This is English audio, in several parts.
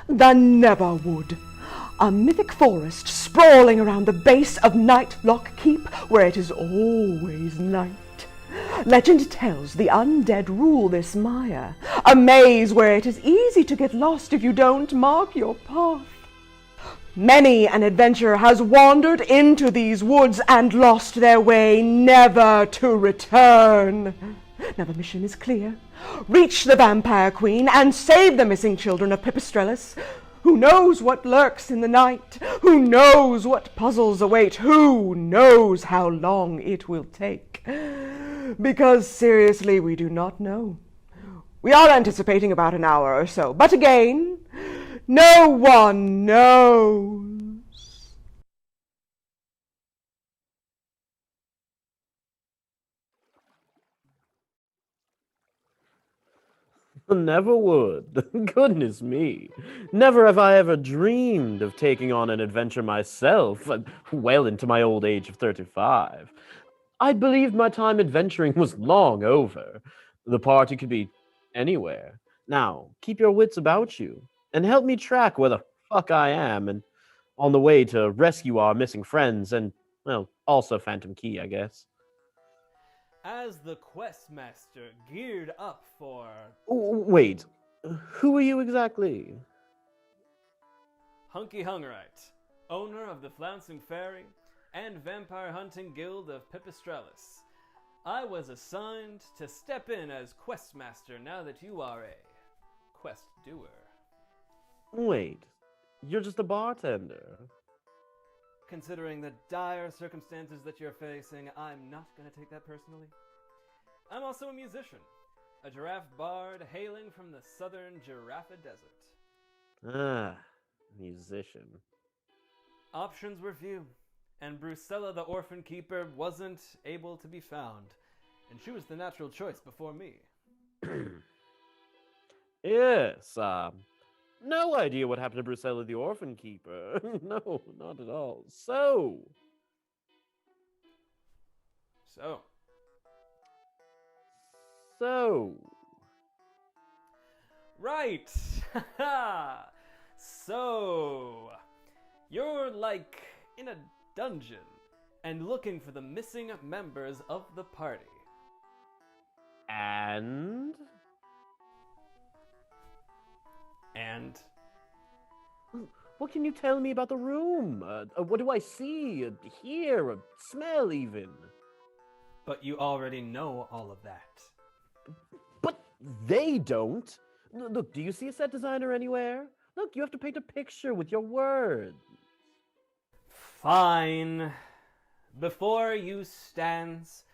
The Neverwood, a mythic forest sprawling around the base of Nightlock Keep, where it is always night. Legend tells the undead rule this mire, a maze where it is easy to get lost if you don't mark your path. Many an adventurer has wandered into these woods and lost their way, never to return. Now the mission is clear. Reach the Vampire Queen and save the missing children of Pipistrellus. Who knows what lurks in the night? Who knows what puzzles await? Who knows how long it will take? Because seriously, we do not know. We are anticipating about an hour or so, but again, no one knows. Never would. Goodness me. Never have I ever dreamed of taking on an adventure myself, well into my old age of 35. I believed my time adventuring was long over. The party could be anywhere. Now, keep your wits about you, and help me track where the fuck I am, and on the way to rescue our missing friends, and, well, also Phantom Key, I guess. As the questmaster geared up for... Wait, who are you exactly? Hunky Hungerite, owner of the Flouncing Fairy and Vampire Hunting Guild of Pipistrellus. I was assigned to step in as questmaster now that you are a quest doer. Wait, you're just a bartender. Considering the dire circumstances that you're facing, I'm not going to take that personally. I'm also a musician, a giraffe bard hailing from the southern Giraffa Desert. Ah, musician. Options were few, and Brucella the Orphan Keeper wasn't able to be found, and she was the natural choice before me. Yes, no idea what happened to Brucella the Orphan Keeper. No, not at all. So. Right! So, you're like in a dungeon and looking for the missing members of the party. And? What can you tell me about the room? What do I see, hear, smell even? But you already know all of that. But they don't. Look, do you see a set designer anywhere? Look, you have to paint a picture with your words. Fine. Before you stands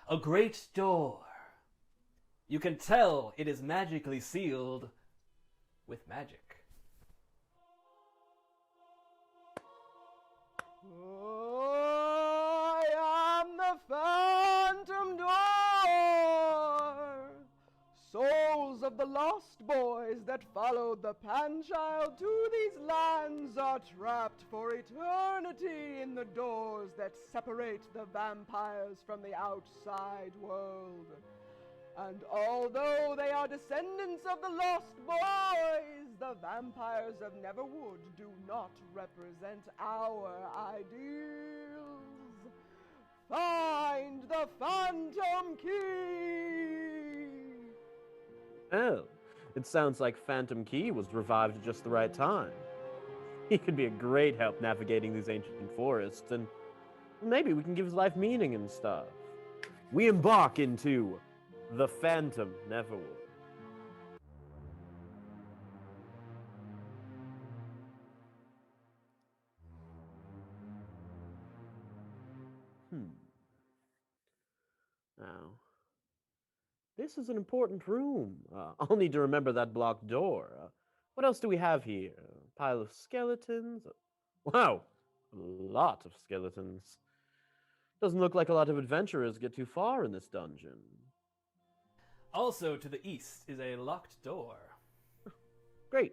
a great door. You can tell it is magically sealed with magic. I am the Phantom Door. Souls of the lost boys that followed the Panchild to these lands are trapped for eternity in the doors that separate the vampires from the outside world. And although they are descendants of the lost boys, the vampires of Neverwood do not represent our ideals. Find the Phantom Key! Oh, it sounds like Phantom Key was revived at just the right time. He could be a great help navigating these ancient forests, and maybe we can give his life meaning and stuff. We embark into the Phantom Neverwood. Now, this is an important room. I'll need to remember that blocked door. What else do we have here? A pile of skeletons? Wow, a lot of skeletons. Doesn't look like a lot of adventurers get too far in this dungeon. Also to the east is a locked door. Great.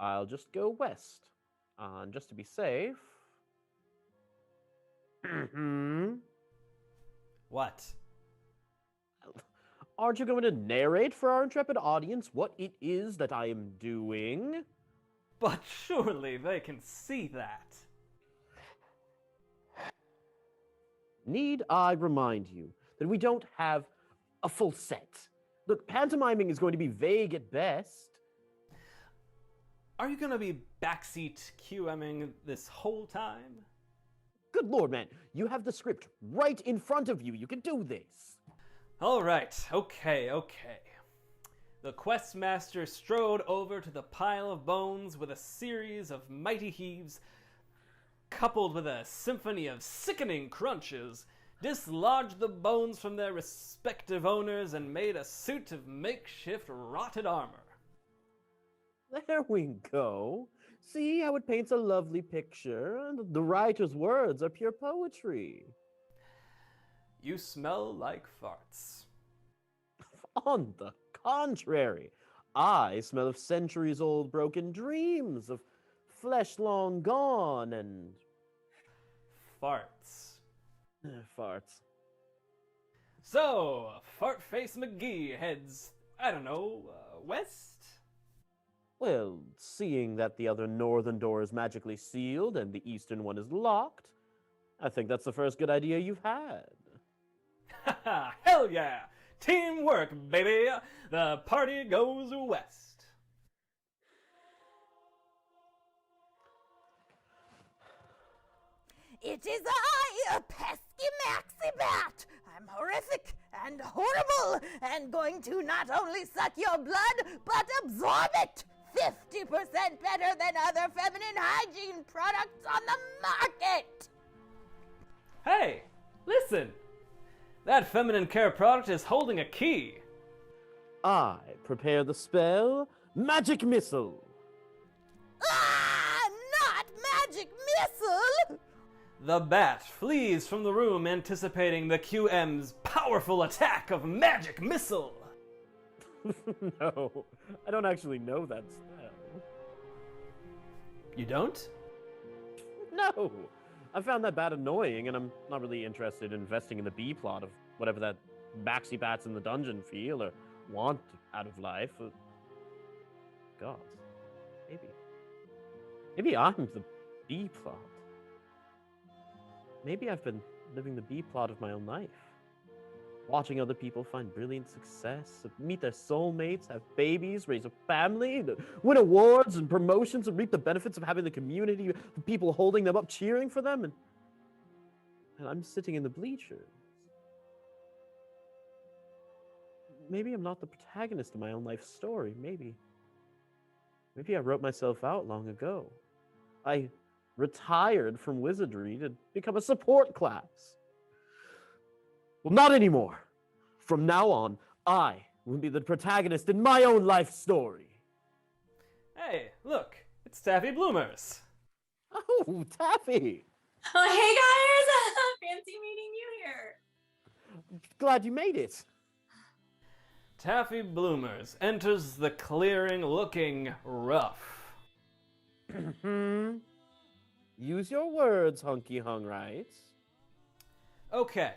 I'll just go west. And just to be safe. What? Aren't you going to narrate for our intrepid audience what it is that I am doing? But surely they can see that. Need I remind you that we don't have a full set? Look, pantomiming is going to be vague at best. Are you gonna be backseat QMing this whole time? Good lord, man. You have the script right in front of you. You can do this. Alright, okay. The questmaster strode over to the pile of bones with a series of mighty heaves, coupled with a symphony of sickening crunches, dislodged the bones from their respective owners and made a suit of makeshift rotted armor. There we go. See how it paints a lovely picture? And the writer's words are pure poetry. You smell like farts. On the contrary, I smell of centuries-old broken dreams, of flesh long gone, and Farts. farts. So, Fartface McGee heads, west? Well, seeing that the other northern door is magically sealed and the eastern one is locked, I think that's the first good idea you've had. Haha, hell yeah! Teamwork, baby! The party goes west. It is I, a pesky maxi bat. I'm horrific and horrible and going to not only suck your blood, but absorb it 50% better than other feminine hygiene products on the market. Hey, listen! That feminine care product is holding a key. I prepare the spell Magic Missile. Ah, not magic missile! The bat flees from the room anticipating the QM's powerful attack of magic missile. No, I don't actually know that spell. You don't? No, I found that bat annoying, and I'm not really interested in investing in the B plot of whatever that maxi bats in the dungeon feel or want out of life. God, maybe I'm the B plot. Maybe I've been living the B plot of my own life. Watching other people find brilliant success, meet their soulmates, have babies, raise a family, win awards and promotions, and reap the benefits of having the community of people holding them up, cheering for them, and I'm sitting in the bleachers. Maybe I'm not the protagonist of my own life story. Maybe I wrote myself out long ago. I retired from wizardry to become a support class. Well, not anymore. From now on, I will be the protagonist in my own life story. Hey, look, it's Taffy Bloomers. Oh, Taffy! Oh, hey guys! Fancy meeting you here. Glad you made it. Taffy Bloomers enters the clearing looking rough. Use your words, Hunky Hung, right? Okay.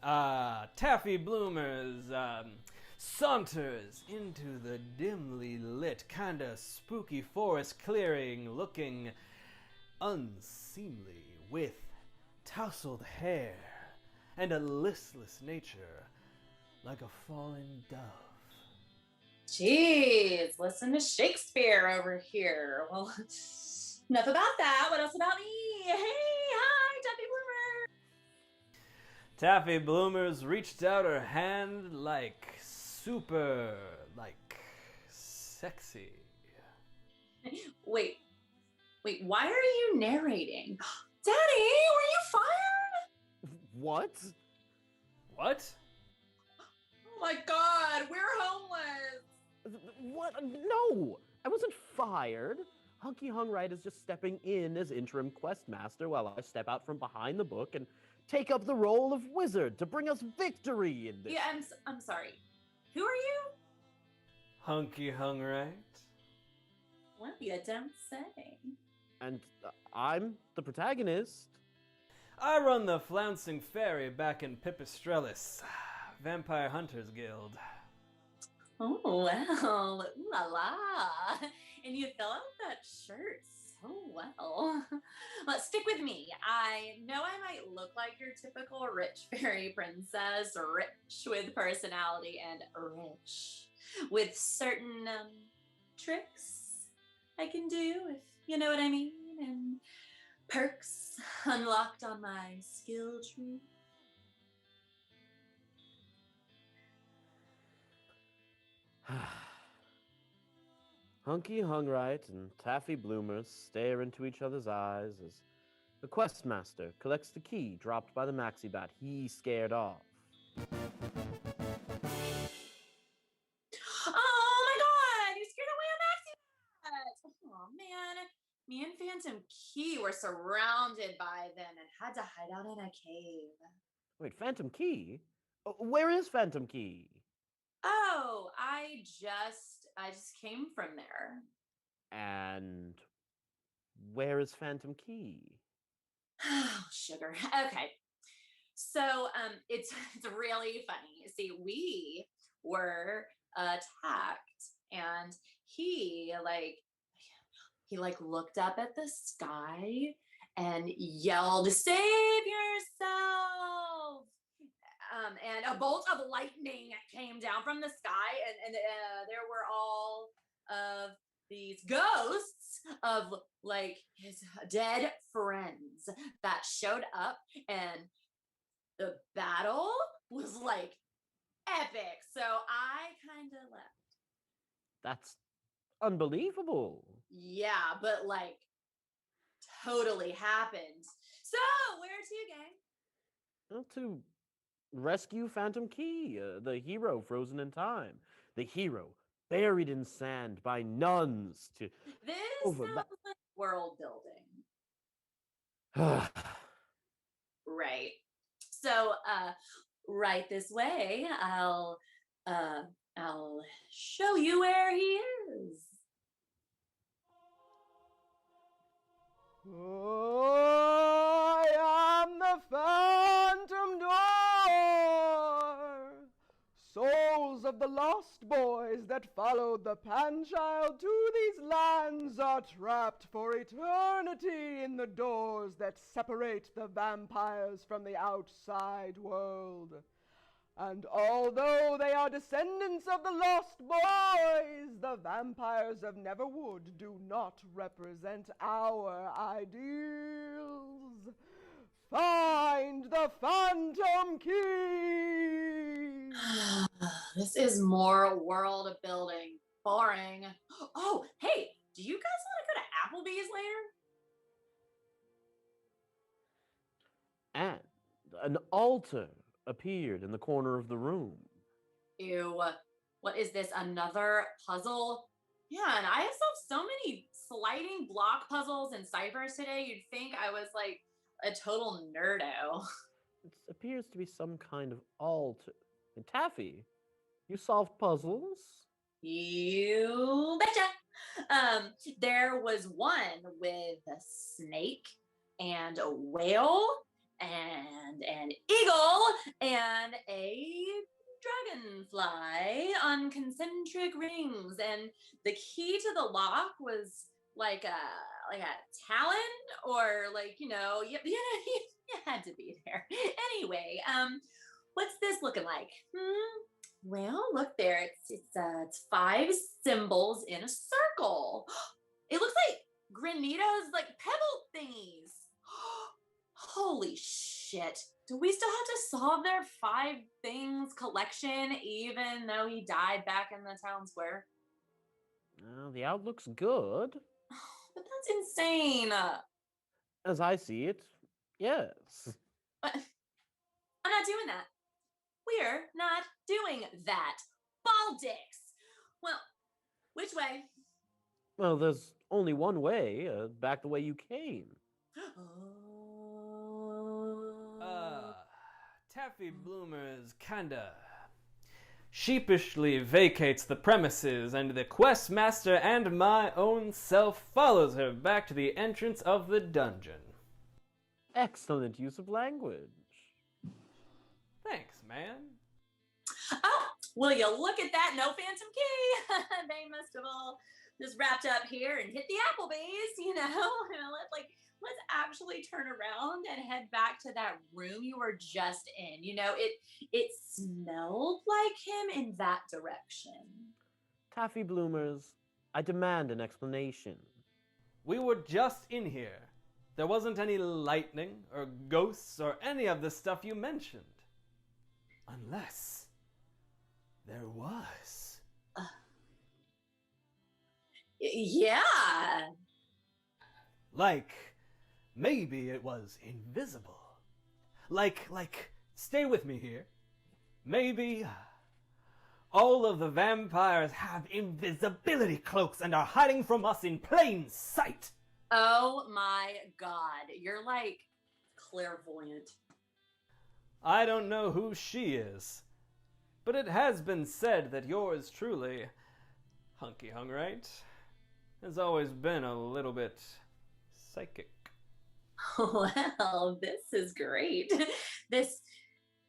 Taffy Bloomers saunters into the dimly lit, kinda spooky forest clearing, looking unseemly, with tousled hair and a listless nature, like a fallen dove. Jeez, listen to Shakespeare over here. Well, enough about that. What else about me? Hey, hi, Taffy Bloomer. Taffy Bloomers reached out her hand super sexy. Wait, why are you narrating? Daddy, were you fired? What? What? Oh my God, we're homeless. What? No! I wasn't fired. Hunky Hung Right is just stepping in as interim quest master while I step out from behind the book and take up the role of wizard to bring us victory in this. Yeah, I'm sorry. Who are you? Hunky Hung Right? Well, you don't say. And I'm the protagonist. I run the Flouncing Fairy back in Pipistrellis, Vampire Hunters Guild. Oh, well, ooh la la. And you fill out that shirt so well. Well, stick with me. I know I might look like your typical rich fairy princess, rich with personality and rich with certain tricks I can do, if you know what I mean, and perks unlocked on my skill tree. Hunky Hungright and Taffy Bloomers stare into each other's eyes as the questmaster collects the key dropped by the maxi bat he scared off. Oh my god, you scared away a maxi bat! Oh man, me and Phantom Key were surrounded by them and had to hide out in a cave. Wait, Phantom Key? Where is Phantom Key? Oh, I just came from there. And where is Phantom Key? Oh, sugar. Okay. So it's really funny. See, we were attacked and he looked up at the sky and yelled, "Save yourself!" And a bolt of lightning came down from the sky, and there were all of these ghosts of like his dead friends that showed up, and the battle was like epic. So I kind of left. That's unbelievable. Yeah, but like totally happened. So where to, gang? Well, to rescue Phantom Key, the hero frozen in time. The hero buried in sand by nuns to This over. sounds like world building. Right. So right this way, I'll show you where he is. I am the Phantom Door. Souls of the lost boys that followed the Panchild to these lands are trapped for eternity in the doors that separate the vampires from the outside world. And although they are descendants of the lost boys, the vampires of Neverwood do not represent our ideals. Find the Phantom Key! This is more world building. Boring. Oh, hey, do you guys want to go to Applebee's later? And an altar appeared in the corner of the room. Ew, what is this? Another puzzle? Yeah, and I solved so many sliding block puzzles and ciphers today. You'd think I was like a total nerdo. It appears to be some kind of altar. And Taffy, you solved puzzles? You betcha. There was one with a snake and a whale and an eagle and a dragonfly on concentric rings, and the key to the lock was like a talon, or like you had to be there. Anyway, what's this looking like? Well, look there. It's 5 symbols in a circle. It looks like Granito's like pebble thingies. Holy shit. Do we still have to solve their 5 things collection even though he died back in the town square? The outlook's good. But that's insane. As I see it, yes. But I'm not doing that. We're not doing that. Ball dicks. Well, which way? Well, there's only one way, back the way you came. Oh. Taffy Bloomer's kinda sheepishly vacates the premises, and the questmaster and my own self follows her back to the entrance of the dungeon. Excellent use of language. Thanks, man. Oh, will you look at that? No phantom key. They must have all just wrapped up here and hit the Applebee's, you know? Let's actually turn around and head back to that room you were just in. You know, it smelled like him in that direction. Taffy Bloomers, I demand an explanation. We were just in here. There wasn't any lightning or ghosts or any of the stuff you mentioned. Unless there was. Yeah. Like, maybe it was invisible. Like, stay with me here. Maybe all of the vampires have invisibility cloaks and are hiding from us in plain sight. Oh my God. You're like clairvoyant. I don't know who she is, but it has been said that yours truly, Hunky Hung, right, has always been a little bit psychic. Well, this is great. This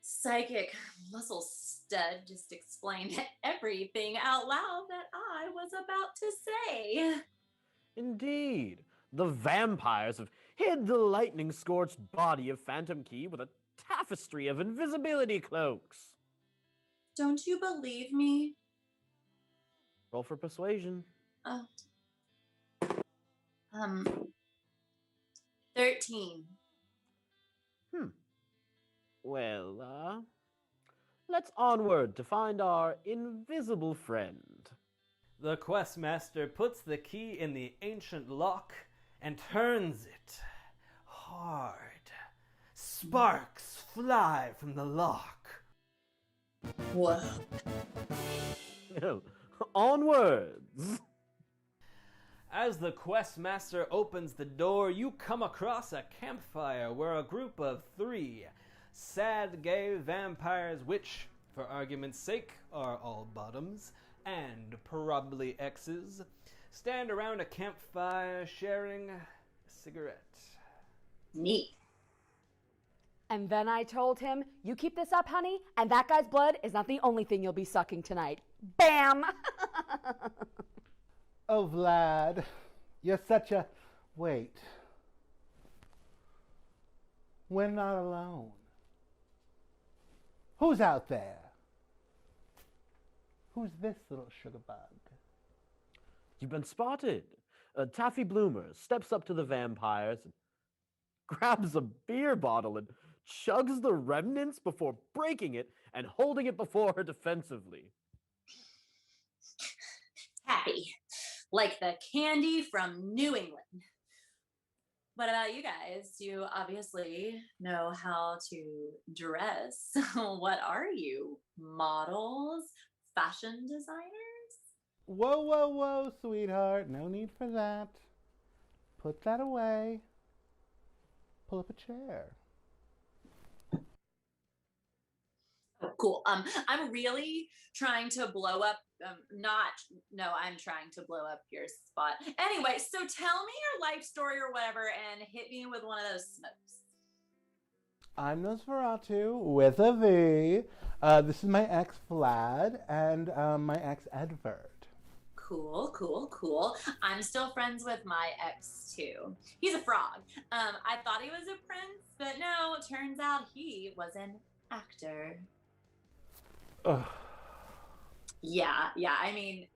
psychic muscle stud just explained everything out loud that I was about to say. Indeed, the vampires have hid the lightning-scorched body of Phantom Key with a tapestry of invisibility cloaks. Don't you believe me? Roll for persuasion. Oh. 13. Well, let's onward to find our invisible friend. The questmaster puts the key in the ancient lock and turns it hard. Sparks fly from the lock. Whoa. Onwards! As the questmaster opens the door, you come across a campfire where a group of 3 sad gay vampires, which, for argument's sake, are all bottoms and probably exes, stand around a campfire sharing a cigarette. Neat. And then I told him, you keep this up, honey, and that guy's blood is not the only thing you'll be sucking tonight. Bam! Oh, Vlad, you're such a... Wait. We're not alone. Who's out there? Who's this little sugar bug? You've been spotted. Taffy Bloomer steps up to the vampires and grabs a beer bottle and chugs the remnants before breaking it and holding it before her defensively. Happy. Like the candy from New England. What about you guys? You obviously know how to dress. What are you? Models? Fashion designers? Whoa, whoa, whoa, sweetheart. No need for that. Put that away. Pull up a chair. Oh, cool. I'm really trying to blow up. I'm trying to blow up your spot. Anyway, so tell me your life story or whatever, and hit me with one of those smokes. I'm Nosferatu with a V. This is my ex Vlad and my ex Edward. Cool. I'm still friends with my ex too. He's a frog. I thought he was a prince, but no, it turns out he was an actor. Ugh. Yeah. I mean,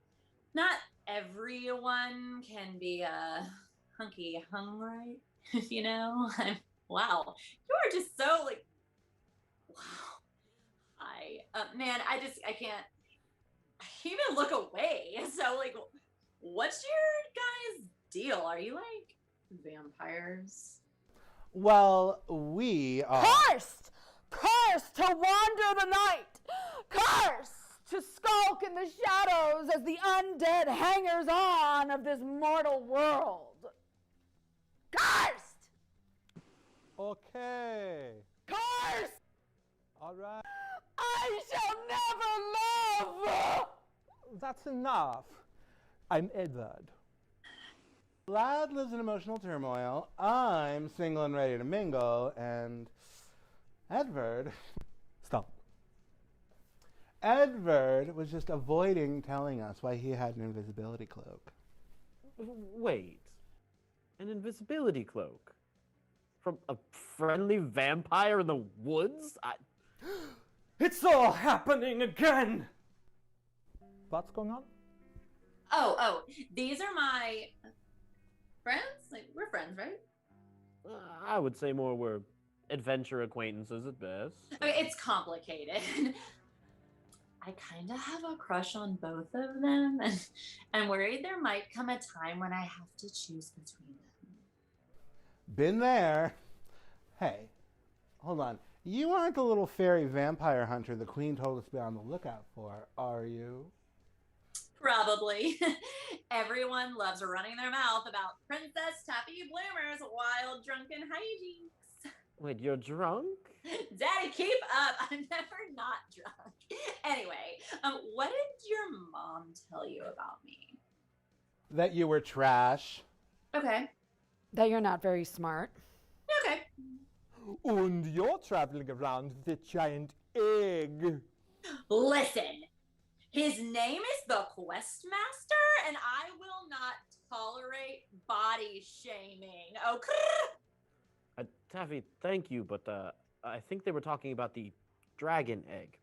not everyone can be a hunky hung, right? You know? Wow. You are just so like, wow. I can't even look away. So like, what's your guys' deal? Are you like vampires? Well, we are... Cursed! Cursed to wander the night! Cursed to skulk in the shadows as the undead hangers-on of this mortal world! Cursed! Okay. Cursed! All right. I shall never love! That's enough. I'm Edward. Lad lives in emotional turmoil. I'm single and ready to mingle, and Edward. Stop. Edward was just avoiding telling us why he had an invisibility cloak. Wait. An invisibility cloak? From a friendly vampire in the woods? It's all happening again! What's going on? Oh, these are my friends? Like, we're friends, right? I would say more we're adventure acquaintances at best. Okay, it's complicated. I kind of have a crush on both of them, and I'm worried there might come a time when I have to choose between them. Been there. Hey, hold on. You aren't the little fairy vampire hunter the queen told us to be on the lookout for, are you? Probably. Everyone loves running their mouth about Princess Taffy Bloomer's wild drunken hijinks. Wait, you're drunk? Daddy, keep up. I'm never not drunk. Anyway, what did your mom tell you about me? That you were trash. Okay. That you're not very smart. Okay. And you're traveling around with a giant egg. Listen, his name is the Questmaster, and I will not tolerate body shaming. Okay. Taffy, thank you, but I think they were talking about the dragon egg.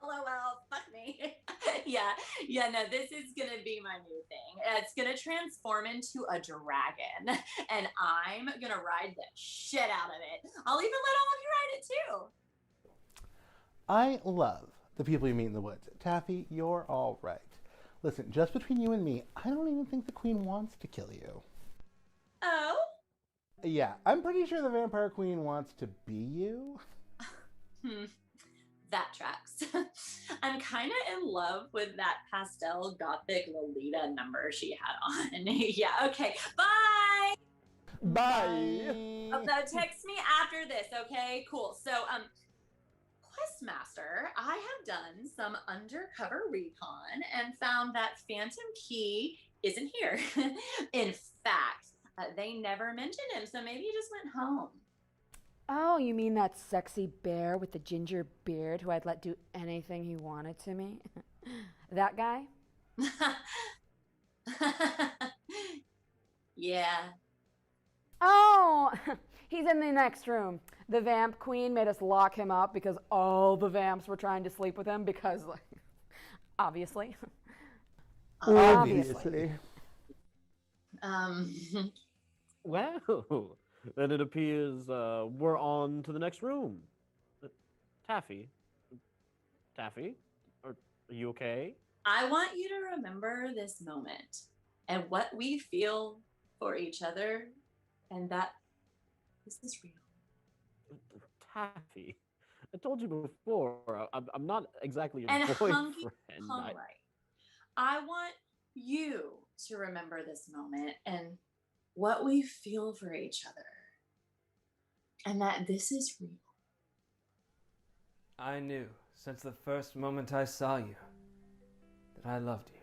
LOL, fuck me. yeah, no, this is gonna be my new thing. It's gonna transform into a dragon, and I'm gonna ride the shit out of it. I'll even let all of you ride it too. I love the people you meet in the woods. Taffy, you're all right. Listen, just between you and me, I don't even think the queen wants to kill you. Oh? Yeah, I'm pretty sure the vampire queen wants to be you. That tracks. I'm kind of in love with that pastel gothic Lolita number she had on. Yeah, okay. Bye! Bye. Oh, no, text me after this, okay? Cool. So, Questmaster, I have done some undercover recon and found that Phantom Key isn't here. In fact, they never mentioned him, so maybe he just went home. Oh, you mean that sexy bear with the ginger beard who I'd let do anything he wanted to me? That guy? Yeah. Oh, he's in the next room. The vamp queen made us lock him up because all the vamps were trying to sleep with him because, like, obviously. Obviously. Well, then it appears we're on to the next room. Taffy? Are you okay? I want you to remember this moment and what we feel for each other, and that this is real. Taffy, I told you before, I'm not exactly your And boyfriend. hung right. I want you to remember this moment and what we feel for each other, and that this is real. I knew since the first moment I saw you that I loved you.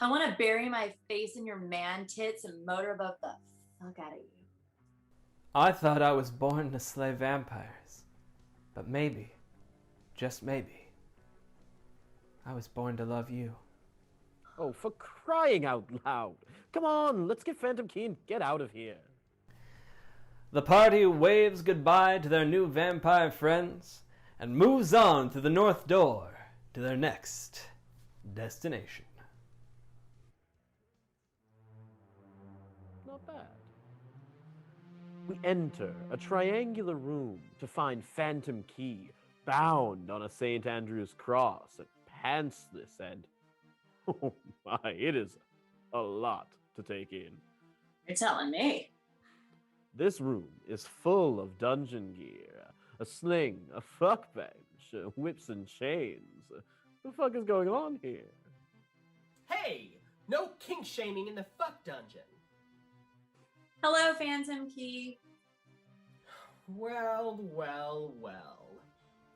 I want to bury my face in your man tits and motorboat the fuck out of you. I thought I was born to slay vampires, but maybe, just maybe, I was born to love you. Oh, for crying out loud. Come on, let's get Phantom Key and get out of here. The party waves goodbye to their new vampire friends and moves on through the north door to their next destination. Not bad. We enter a triangular room to find Phantom Key bound on a St. Andrew's cross and pantsless and oh my, it is a lot to take in. You're telling me. This room is full of dungeon gear, a sling, a fuck bench, whips and chains. The fuck is going on here? Hey, no kink shaming in the fuck dungeon. Hello, Phantom Key. Well.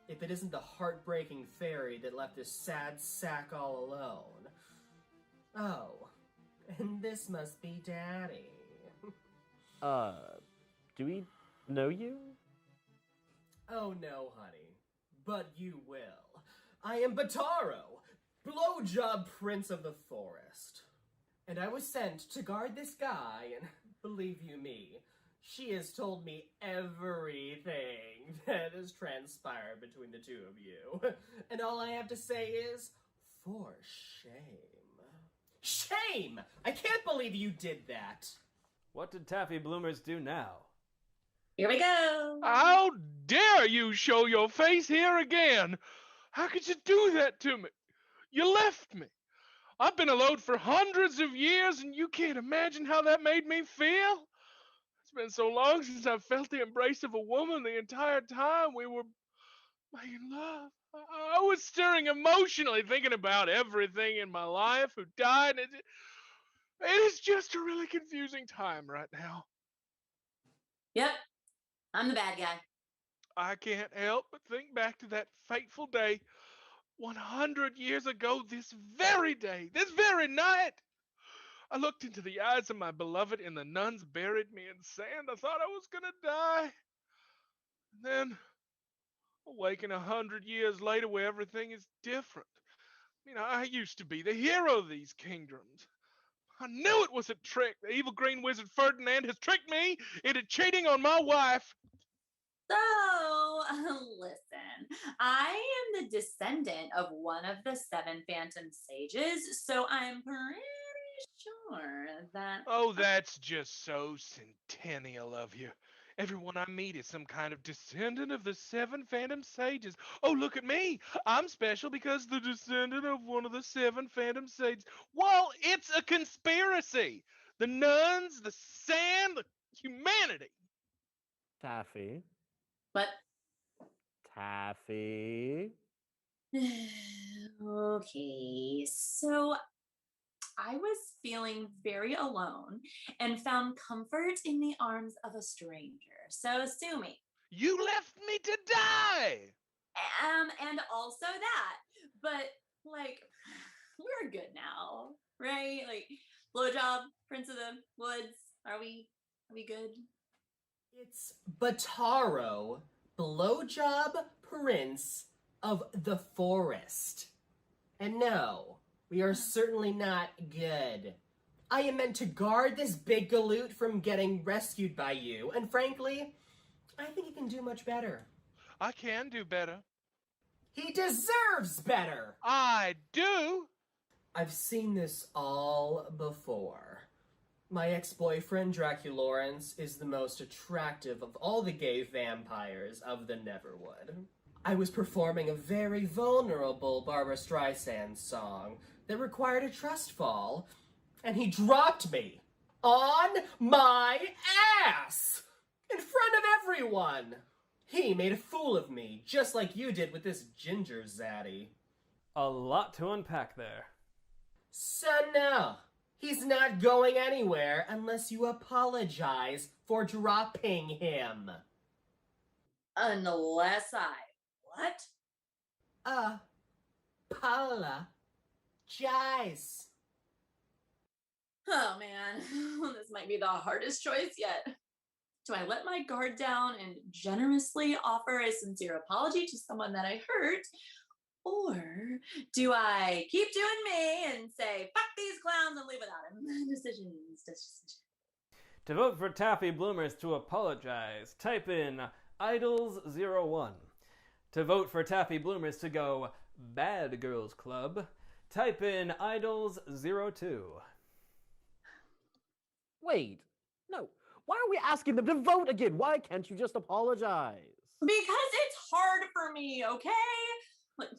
if it isn't the heartbreaking fairy that left this sad sack all alone. Oh, and this must be Daddy. Do we know you? Oh no, honey, but you will. I am Bataro, blowjob prince of the forest. And I was sent to guard this guy, and believe you me, she has told me everything that has transpired between the two of you. And all I have to say is, for shame. Shame! I can't believe you did that! What did Taffy Bloomers do now? Here we go. How dare you show your face here again? How could you do that to me? You left me. I've been alone for hundreds of years, and you can't imagine how that made me feel. It's been so long since I've felt the embrace of a woman the entire time we were making love. I was stirring emotionally thinking about everything in my life who died. And it is just a really confusing time right now. Yep, I'm the bad guy. I can't help but think back to that fateful day 100 years ago, this very day, this very night. I looked into the eyes of my beloved and the nuns buried me in sand. I thought I was going to die. And then, awaken 100 years later where everything is different. I used to be the hero of these kingdoms. I knew it was a trick. The evil green wizard Ferdinand has tricked me into cheating on my wife. So, listen, I am the descendant of one of the 7 phantom sages, so I'm pretty sure that... Oh, that's just so centennial of you. Everyone I meet is some kind of descendant of the 7 phantom sages. Oh, look at me. I'm special because the descendant of one of the 7 phantom sages. Well, it's a conspiracy. The nuns, the sand, the humanity. Taffy. But... Taffy. Okay, so I was feeling very alone and found comfort in the arms of a stranger. So sue me. You left me to die. And also that. But like, we're good now, right? Like, blowjob, Prince of the Woods. Are we good? It's Bataro, blowjob prince of the forest. And no, we are certainly not good. I am meant to guard this big galoot from getting rescued by you, and frankly, I think he can do much better. I can do better. He deserves better! I do! I've seen this all before. My ex-boyfriend, Draculorence, is the most attractive of all the gay vampires of the Neverwood. I was performing a very vulnerable Barbra Streisand song that required a trust fall, and he dropped me on my ass in front of everyone. He made a fool of me, just like you did with this ginger zaddy. A lot to unpack there. So no, he's not going anywhere unless you apologize for dropping him. Unless I... What? Apologize. Oh man, this might be the hardest choice yet. Do I let my guard down and generously offer a sincere apology to someone that I hurt? Or do I keep doing me and say, fuck these clowns and leave without him? Decisions. To vote for Taffy Bloomers to apologize, type in Idols01. To vote for Taffy Bloomers to go Bad Girls Club, type in Idols02. Wait, no. Why are we asking them to vote again? Why can't you just apologize? Because it's hard for me, okay? Like,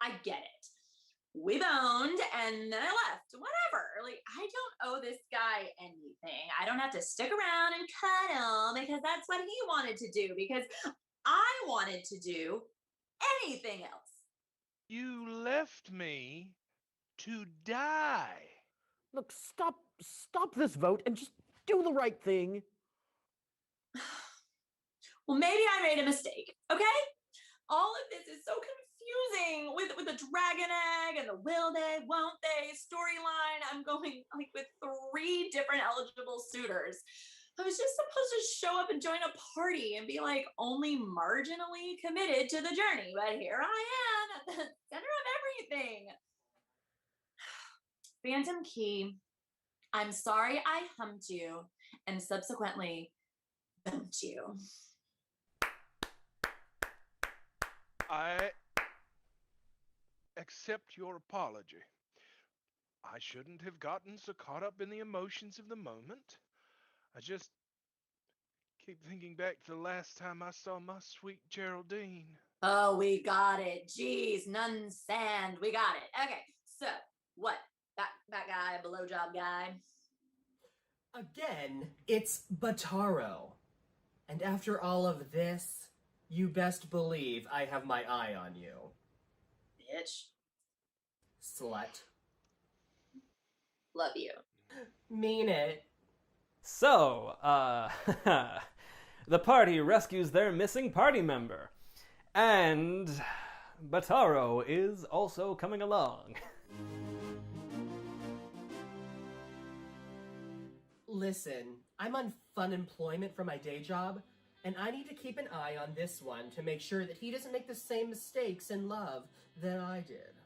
I get it. We boned and then I left. Whatever. Like, I don't owe this guy anything. I don't have to stick around and cuddle because that's what he wanted to do. Because I wanted to do anything else. You left me to die. Look, stop this vote and just do the right thing. Well, maybe I made a mistake, okay? All of this is so confusing with the dragon egg and the will they, won't they storyline. I'm going like with 3 different eligible suitors. I was just supposed to show up and join a party and be like only marginally committed to the journey, but here I am at the center of everything. Phantom Key, I'm sorry I humped you and subsequently bumped you. I accept your apology. I shouldn't have gotten so caught up in the emotions of the moment. I just keep thinking back to the last time I saw my sweet Geraldine. Oh, we got it. Jeez, none sand. We got it. Okay, so what? That guy, blowjob guy. Again, it's Bataro. And after all of this, you best believe I have my eye on you. Bitch. Slut. Love you. Mean it. So, the party rescues their missing party member. And Bataro is also coming along. Listen, I'm on fun employment for my day job, and I need to keep an eye on this one to make sure that he doesn't make the same mistakes in love that I did.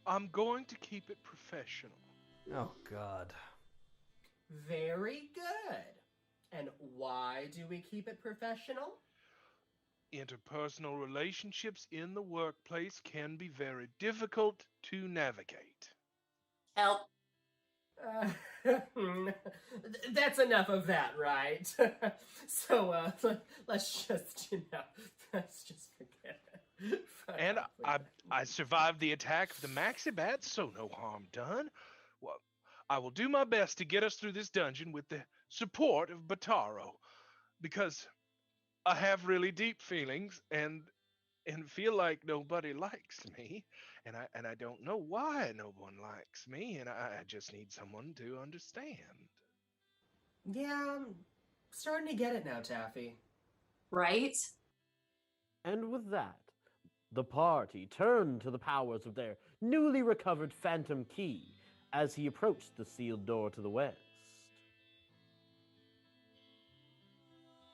I'm going to keep it professional. Oh, God. Very good. And why do we keep it professional? Interpersonal relationships in the workplace can be very difficult to navigate. Help. That's enough of that, right? So, let's just forget it. And I survived the attack of the Maxibats, so no harm done. Well, I will do my best to get us through this dungeon with the support of Bataro, because I have really deep feelings and feel like nobody likes me, and I don't know why no one likes me, and I just need someone to understand. Yeah, I'm starting to get it now, Taffy. Right? And with that, the party turned to the powers of their newly recovered Phantom Key as he approached the sealed door to the west.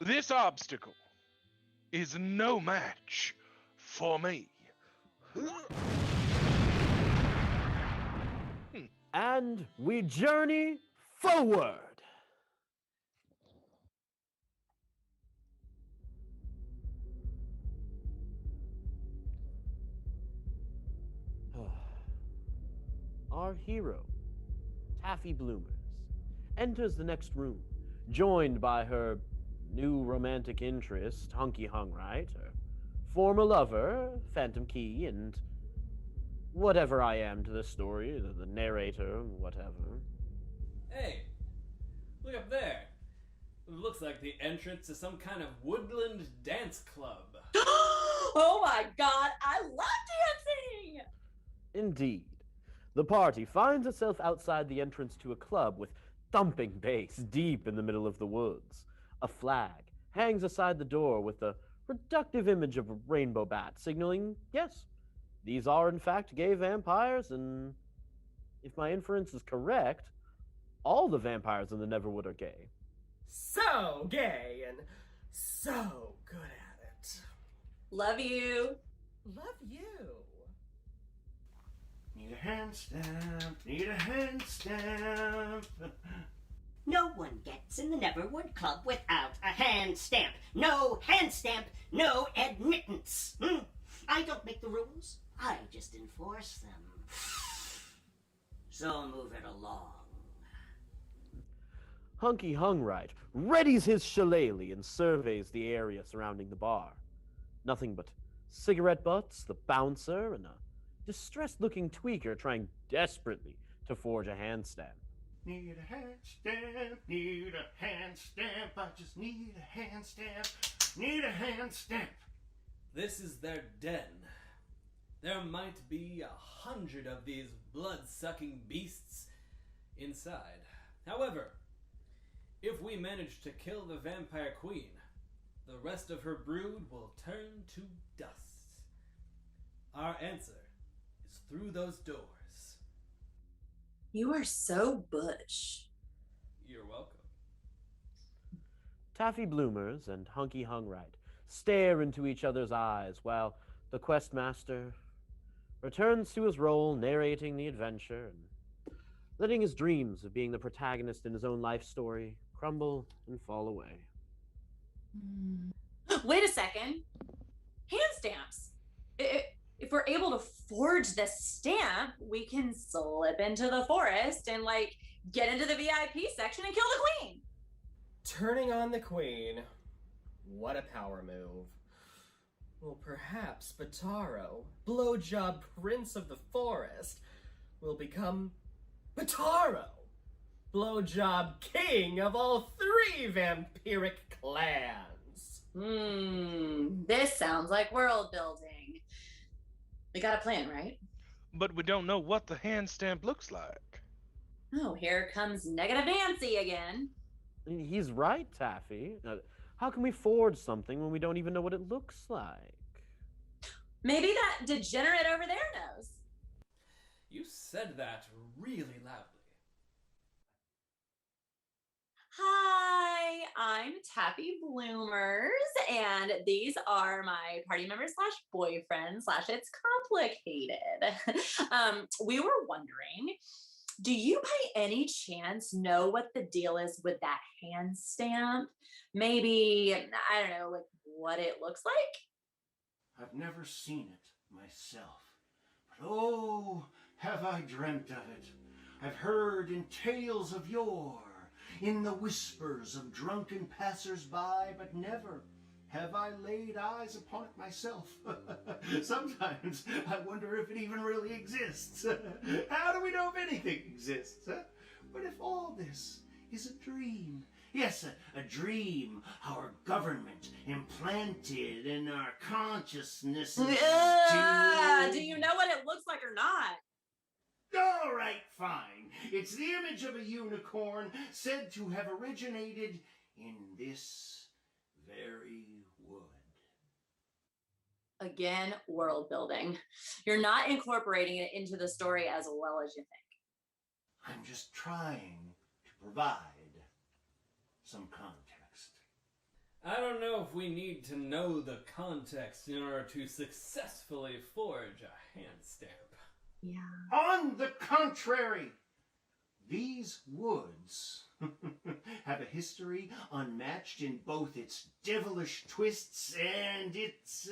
This obstacle is no match for me. And we journey forward. Our hero, Taffy Bloomers, enters the next room, joined by her new romantic interest, Hunky Hungright, her former lover, Phantom Key, and whatever I am to this story, the narrator, whatever. Hey, look up there. It looks like the entrance to some kind of woodland dance club. Oh my god, I love dancing! Indeed. The party finds itself outside the entrance to a club with thumping bass deep in the middle of the woods. A flag hangs aside the door with a reductive image of a rainbow bat, signaling, yes, these are in fact gay vampires, and if my inference is correct, all the vampires in the Neverwood are gay. So gay and so good at it. Love you. Love you. Need a hand stamp, need a hand stamp. No one gets in the Neverwood Club without a hand stamp. No hand stamp, no admittance. I don't make the rules, I just enforce them. So move it along. Hunky Hungright readies his shillelagh and surveys the area surrounding the bar. Nothing but cigarette butts, the bouncer, and a distressed-looking tweaker trying desperately to forge a hand stamp. Need a hand stamp, need a hand stamp, I just need a hand stamp, need a hand stamp. This is their den. There might be 100 of these blood-sucking beasts inside. However, if we manage to kill the vampire queen, the rest of her brood will turn to dust. Our answer is through those doors. You are so butch. You're welcome. Taffy Bloomers and Hunky Hungrite stare into each other's eyes while the questmaster returns to his role narrating the adventure and letting his dreams of being the protagonist in his own life story crumble and fall away. Wait a second. Hand stamps. If we're able to forge this stamp, we can slip into the forest and, like, get into the VIP section and kill the queen. Turning on the queen. What a power move. Well, perhaps Bataro, blowjob prince of the forest, will become Bataro, blowjob king of all 3 vampiric clans. This sounds like world building. We got a plan, right? But we don't know what the hand stamp looks like. Oh, here comes Negative Nancy again. He's right, Taffy. How can we forge something when we don't even know what it looks like? Maybe that degenerate over there knows. You said that really loudly. Hi, I'm Taffy Bloomers, and these are my party members / boyfriend / it's complicated. We were wondering, do you by any chance know what the deal is with that hand stamp? Maybe, I don't know, like what it looks like? I've never seen it myself, but oh, have I dreamt of it. I've heard in tales of yore, in the whispers of drunken passers-by, but never have I laid eyes upon it myself. Sometimes I wonder if it even really exists. How do we know if anything exists? Huh? But if all this is a dream, yes, a dream our government implanted in our consciousnesses Do you know what it looks like or not? All right, fine. It's the image of a unicorn said to have originated in this very wood. Again, world building. You're not incorporating it into the story as well as you think. I'm just trying to provide some context. I don't know if we need to know the context in order to successfully forge a hand stamp. Yeah. On the contrary, these woods have a history unmatched in both its devilish twists and its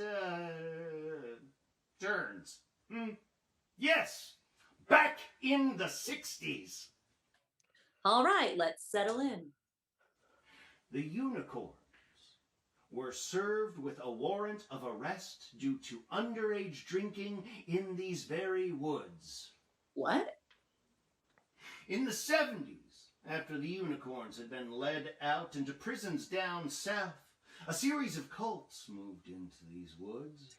turns. Yes, back in the 60s. All right, let's settle in. The unicorns were served with a warrant of arrest due to underage drinking in these very woods. What? In the 70s, after the unicorns had been led out into prisons down south, a series of cults moved into these woods.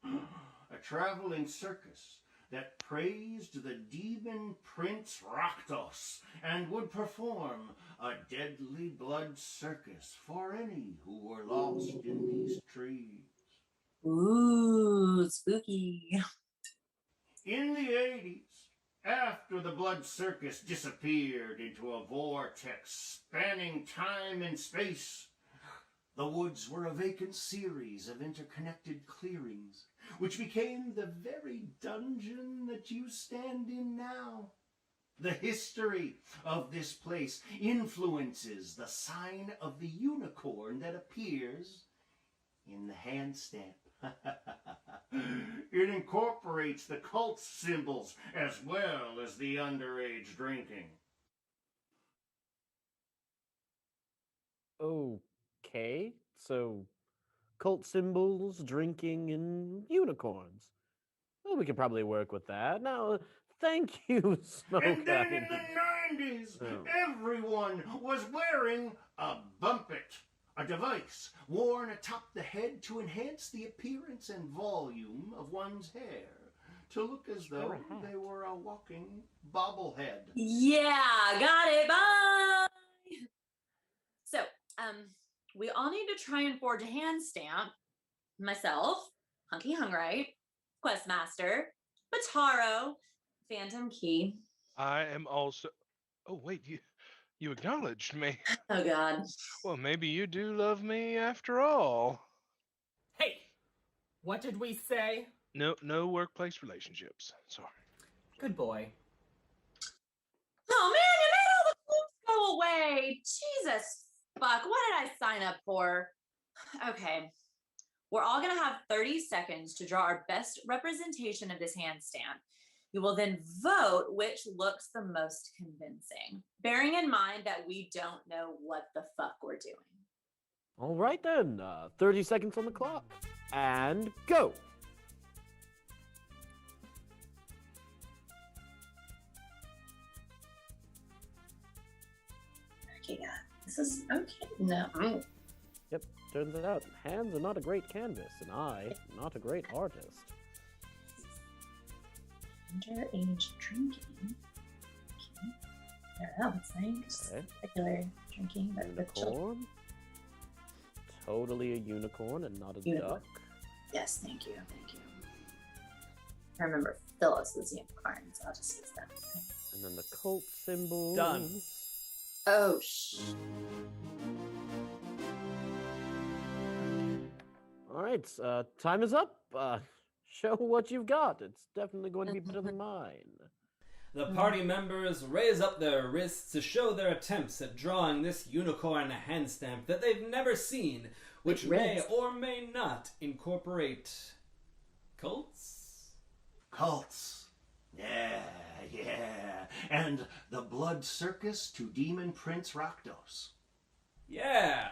A traveling circus that praised the demon Prince Rakdos and would perform a deadly blood circus for any who were lost in these trees. Ooh, spooky. In the 80s, after the blood circus disappeared into a vortex spanning time and space, the woods were a vacant series of interconnected clearings, which became the very dungeon that you stand in now. The history of this place influences the sign of the unicorn that appears in the hand stamp. It incorporates the cult symbols as well as the underage drinking. Okay, so cult symbols, drinking, and unicorns. Well, we could probably work with that. Now, thank you, Smoke. And then in the 90s, everyone was wearing a bumpet, a device worn atop the head to enhance the appearance and volume of one's hair, to look as though they were a walking bobblehead. Yeah, got it. Bye. So, we all need to try and forge a hand stamp. Myself, Hunky Hungrite, Questmaster, Bataro, Phantom Key. I am also. Oh wait, you acknowledged me. Oh God. Well, maybe you do love me after all. Hey, what did we say? No workplace relationships. Sorry. Good boy. Oh man, you made all the clues go away. Jesus fuck, what did I sign up for? Okay. We're all gonna have 30 seconds to draw our best representation of this hand stamp. You will then vote which looks the most convincing, bearing in mind that we don't know what the fuck we're doing. All right then, 30 seconds on the clock. And go! Okay, yeah. This is okay. No. Yep, turns it out, hands are not a great canvas, and I, not a great artist. Underage drinking. Okay. I don't know, it's like Okay. regular drinking, but with children. Unicorn? Totally a unicorn and not a Unicorn. duck. Yes, thank you. I remember Phyllis was unicorn, so I'll just use that. Okay. And then the cult symbol. Done. Oh, shh. Alright, time is up. Show what you've got. It's definitely going to be better than mine. The party members raise up their wrists to show their attempts at drawing this unicorn hand stamp that they've never seen, which may or may not incorporate cults. Cults. Yeah. And the blood circus to Demon Prince Rakdos. Yeah,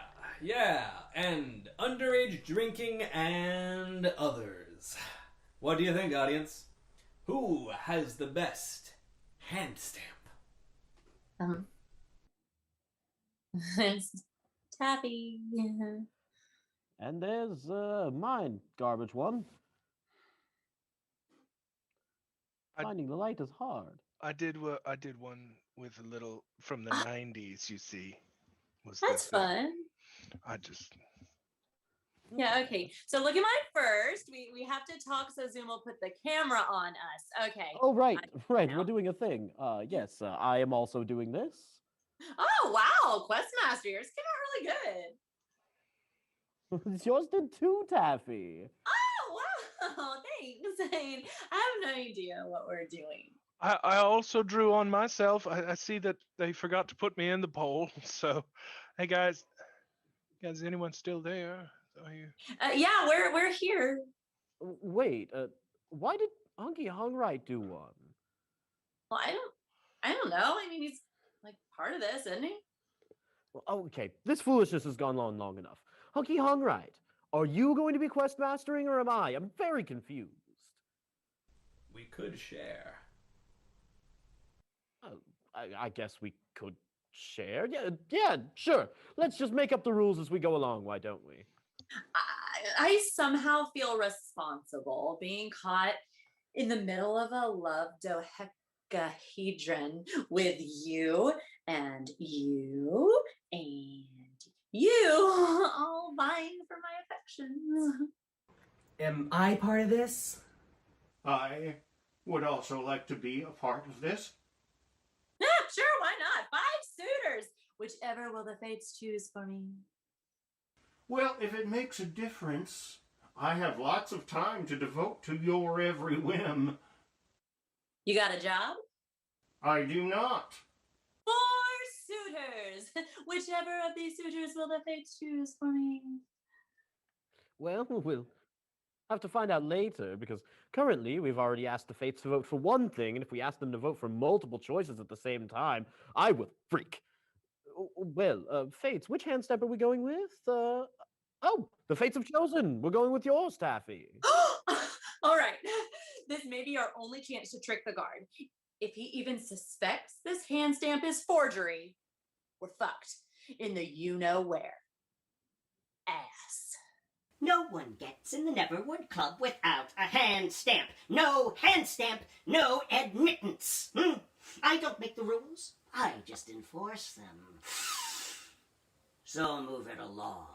and underage drinking and others. What do you think, audience? Who has the best hand stamp? It's Taffy. And there's mine, garbage one. Finding the light is hard. I did one with a little from the 90s, you see. That's fun. I just... Yeah, okay. So look at mine first. We have to talk so Zoom will put the camera on us. Okay. Oh, right. We're doing a thing. Yes, I am also doing this. Oh, wow. Questmaster, yours came out really good. Yours did too, Taffy. Oh, wow. Thanks. I have no idea what we're doing. I also drew on myself. I see that they forgot to put me in the poll. So, hey guys, anyone still there? Are you? Yeah, we're here. Wait, why did Hunky Hungrite do one? Well, I don't know. I mean, he's like part of this, isn't he? Well, okay, this foolishness has gone on long enough. Hunky Hungrite, are you going to be quest mastering or am I? I'm very confused. We could share. I guess we could share. Yeah, sure. Let's just make up the rules as we go along. Why don't we? I somehow feel responsible being caught in the middle of a love dodecahedron with you and you all vying for my affection. Am I part of this? I would also like to be a part of this. Yeah, sure, why not? 5 suitors. Whichever will the fates choose for me. Well, if it makes a difference, I have lots of time to devote to your every whim. You got a job? I do not. 4 suitors. Whichever of these suitors will the fates choose for me. Well, we'll have to find out later, because currently we've already asked the Fates to vote for one thing, and if we ask them to vote for multiple choices at the same time, I will freak. Well, Fates, which hand step are we going with? Oh, the Fates have chosen. We're going with yours, Taffy. All right. This may be our only chance to trick the guard. If he even suspects this hand stamp is forgery, we're fucked in the you-know-where. Ass. No one gets in the Neverwood Club without a hand stamp. No hand stamp, no admittance. I don't make the rules. I just enforce them. So move it along.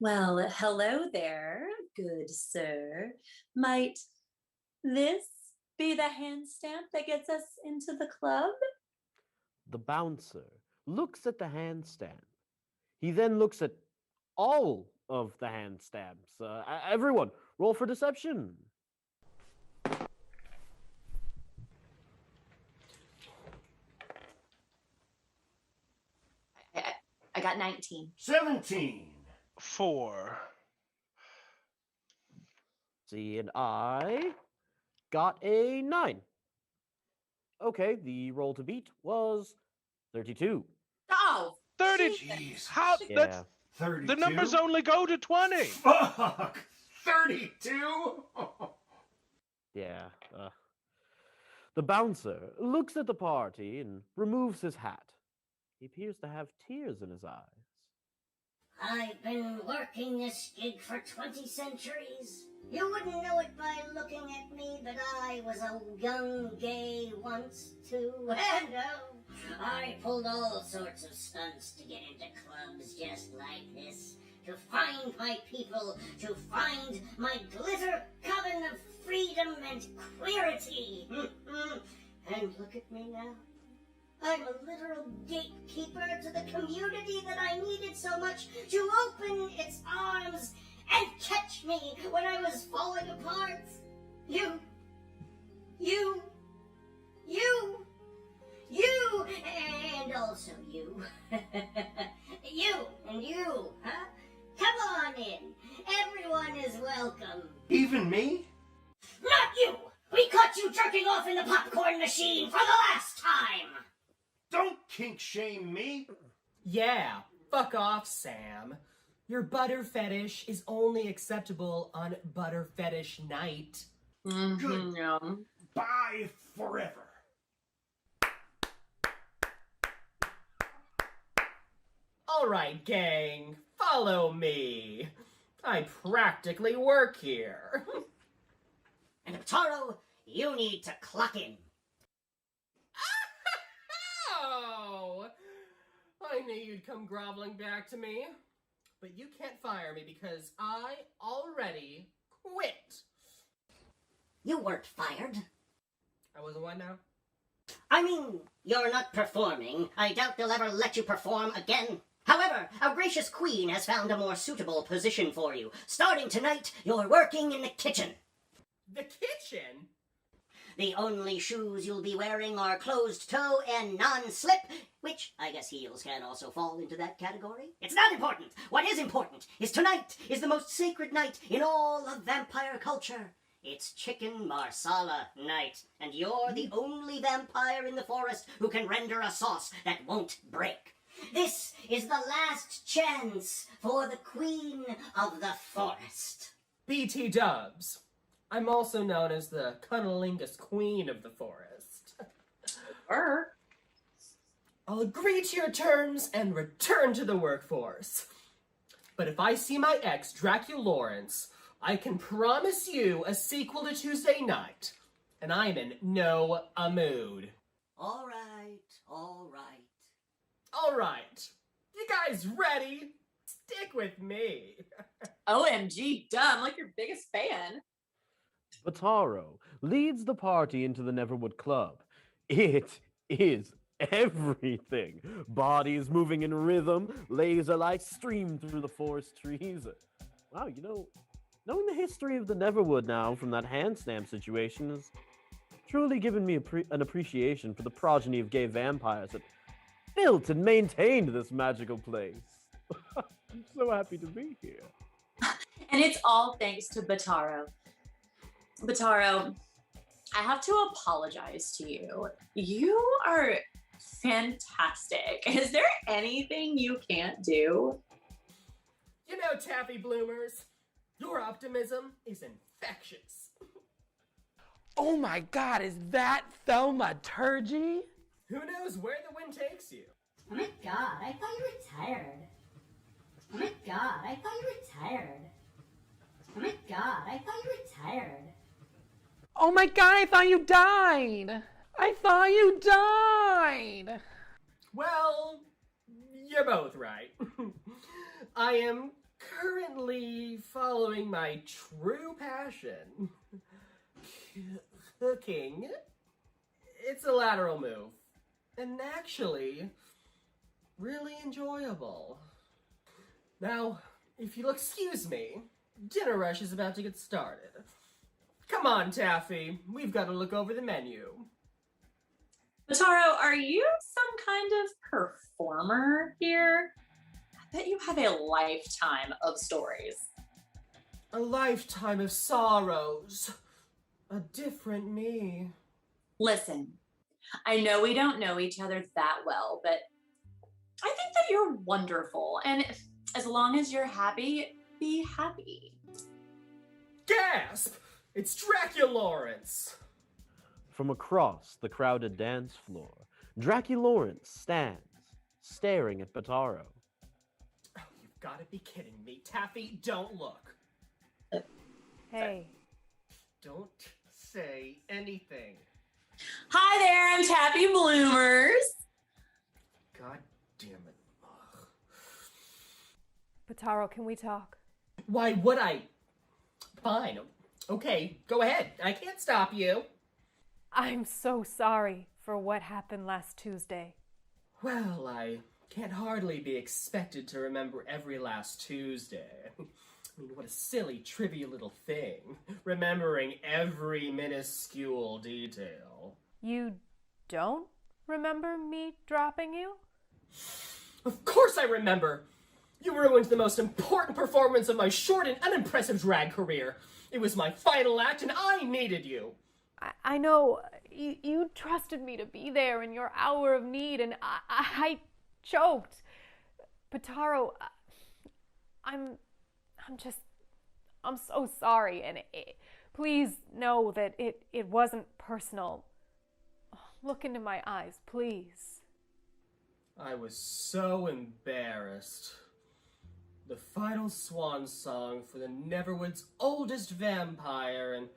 Well, hello there, good sir. Might this be the hand stamp that gets us into the club? The bouncer looks at the hand stamp. He then looks at all of the hand stamps. Everyone, roll for deception. I got 19. 17. 4. See, and I got a 9. Okay, the roll to beat was 32. Oh, 30. Jesus. How? Yeah. That's 32. the numbers only go to 20. Fuck. 32. Yeah. The bouncer looks at the party and removes his hat. He appears to have tears in his eyes. I've been working this gig for 20 centuries. You wouldn't know it by looking at me, but I was a young gay once, too. And I pulled all sorts of stunts to get into clubs just like this. To find my people, to find my glitter coven of freedom and queerity. And look at me now. I'm a literal gatekeeper to the community that I needed so much to open its arms and catch me when I was falling apart. You, and also you. You and you, huh? Come on in. Everyone is welcome. Even me? Not you! We caught you jerking off in the popcorn machine for the last time! Don't kink shame me. Yeah, fuck off, Sam. Your butter fetish is only acceptable on butter fetish night. Good. Yeah. Bye forever. Alright, gang, follow me. I practically work here. And Taro, you need to clock in. Oh! I knew you'd come groveling back to me. But you can't fire me because I already quit. You weren't fired. I wasn't what now? I mean, you're not performing. I doubt they'll ever let you perform again. However, our gracious queen has found a more suitable position for you. Starting tonight, you're working in the kitchen. The kitchen? The only shoes you'll be wearing are closed-toe and non-slip, which I guess heels can also fall into that category. It's not important. What is important is tonight is the most sacred night in all of vampire culture. It's Chicken Marsala night, and you're the only vampire in the forest who can render a sauce that won't break. This is the last chance for the queen of the forest. BT Dubs. I'm also known as the cunnilingus queen of the forest. I'll agree to your terms and return to the workforce. But if I see my ex, Dracula Lawrence, I can promise you a sequel to Tuesday Night. And I'm in no mood. All right, all right. All right. You guys ready? Stick with me. OMG, dumb, like your biggest fan. Bataro leads the party into the Neverwood Club. It is everything. Bodies moving in rhythm, laser lights stream through the forest trees. Wow, knowing the history of the Neverwood now from that hand stamp situation has truly given me an appreciation for the progeny of gay vampires that built and maintained this magical place. I'm so happy to be here. And it's all thanks to Bataro. Bataro, I have to apologize to you. You are fantastic. Is there anything you can't do? You know, Taffy Bloomers, your optimism is infectious. Oh my god, is that thaumaturgy? Who knows where the wind takes you? Oh my god, I thought you were retired. Oh my god, I thought you were retired. Oh my god, I thought you were retired. Oh my god, I thought you died! I thought you died! Well, you're both right. I am currently following my true passion, cooking. It's a lateral move, and actually, really enjoyable. Now, if you'll excuse me, dinner rush is about to get started. Come on, Taffy, we've got to look over the menu. Bataro, are you some kind of performer here? I bet you have a lifetime of stories. A lifetime of sorrows. A different me. Listen, I know we don't know each other that well, but I think that you're wonderful. And as long as you're happy, be happy. Gasp! It's Dracula Lawrence! From across the crowded dance floor, Dracula Lawrence stands, staring at Bataro. Oh, you've got to be kidding me. Taffy, don't look. Hey. Don't say anything. Hi there, I'm Taffy Bloomers. God damn it. Ugh. Bataro, can we talk? Why would I? Fine. Okay, go ahead. I can't stop you. I'm so sorry for what happened last Tuesday. Well, I can't hardly be expected to remember every last Tuesday. I mean, what a silly, trivial little thing. Remembering every minuscule detail. You don't remember me dropping you? Of course I remember! You ruined the most important performance of my short and unimpressive drag career. It was my final act and I needed you. I know you trusted me to be there in your hour of need, and I choked. Bataro, I'm so sorry, and please know that it wasn't personal. Look into my eyes, please. I was so embarrassed. The final swan song for the Neverwood's oldest vampire and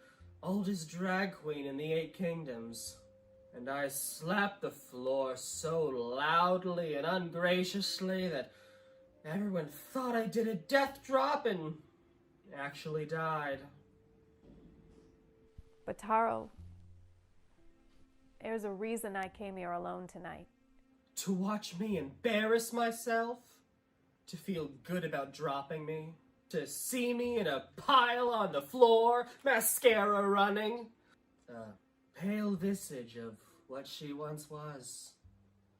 oldest drag queen in the 8 Kingdoms. And I slapped the floor so loudly and ungraciously that everyone thought I did a death drop and actually died. Bataro, there's a reason I came here alone tonight. To watch me embarrass myself? To feel good about dropping me? To see me in a pile on the floor, mascara running? The pale visage of what she once was.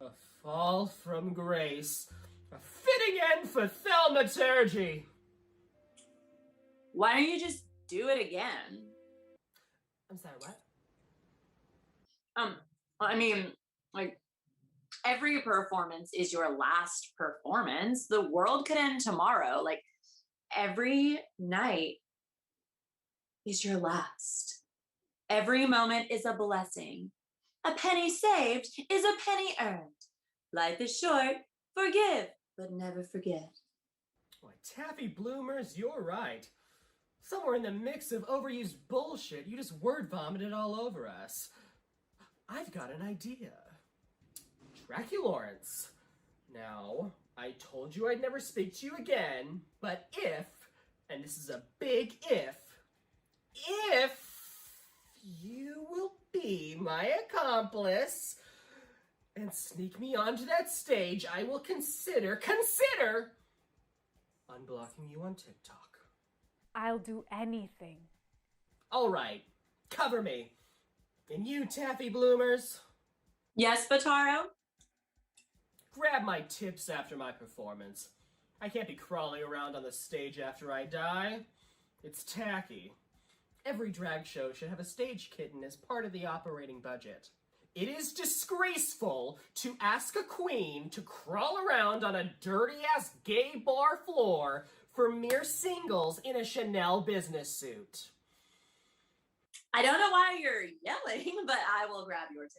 A fall from grace. A fitting end for thaumaturgy. Why don't you just do it again? I'm sorry, what? I mean, like, every performance is your last performance. The world could end tomorrow. Like, every night is your last. Every moment is a blessing. A penny saved is a penny earned. Life is short. Forgive, but never forget. Why, Taffy Bloomers, you're right. Somewhere in the mix of overused bullshit, you just word vomited all over us. I've got an idea. Dracula Lawrence. Now, I told you I'd never speak to you again, but if, and this is a big if you will be my accomplice and sneak me onto that stage, I will consider unblocking you on TikTok. I'll do anything. All right, cover me. And you, Taffy Bloomers? Yes, Bataro? Grab my tips after my performance. I can't be crawling around on the stage after I die. It's tacky. Every drag show should have a stage kitten as part of the operating budget. It is disgraceful to ask a queen to crawl around on a dirty-ass gay bar floor for mere singles in a Chanel business suit. I don't know why you're yelling, but I will grab your tips.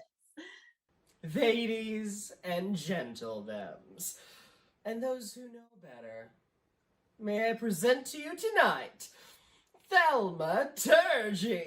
Ladies and gentlethems, and those who know better, may I present to you tonight, Thaumaturgy.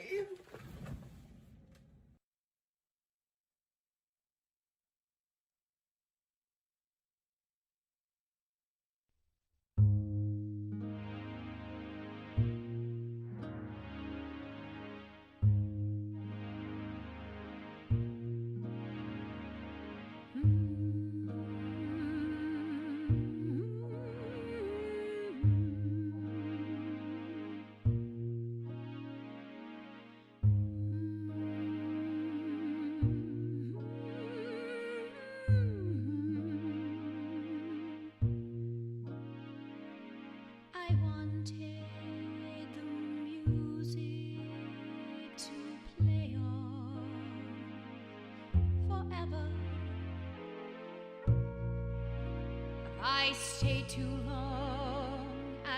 I stayed too long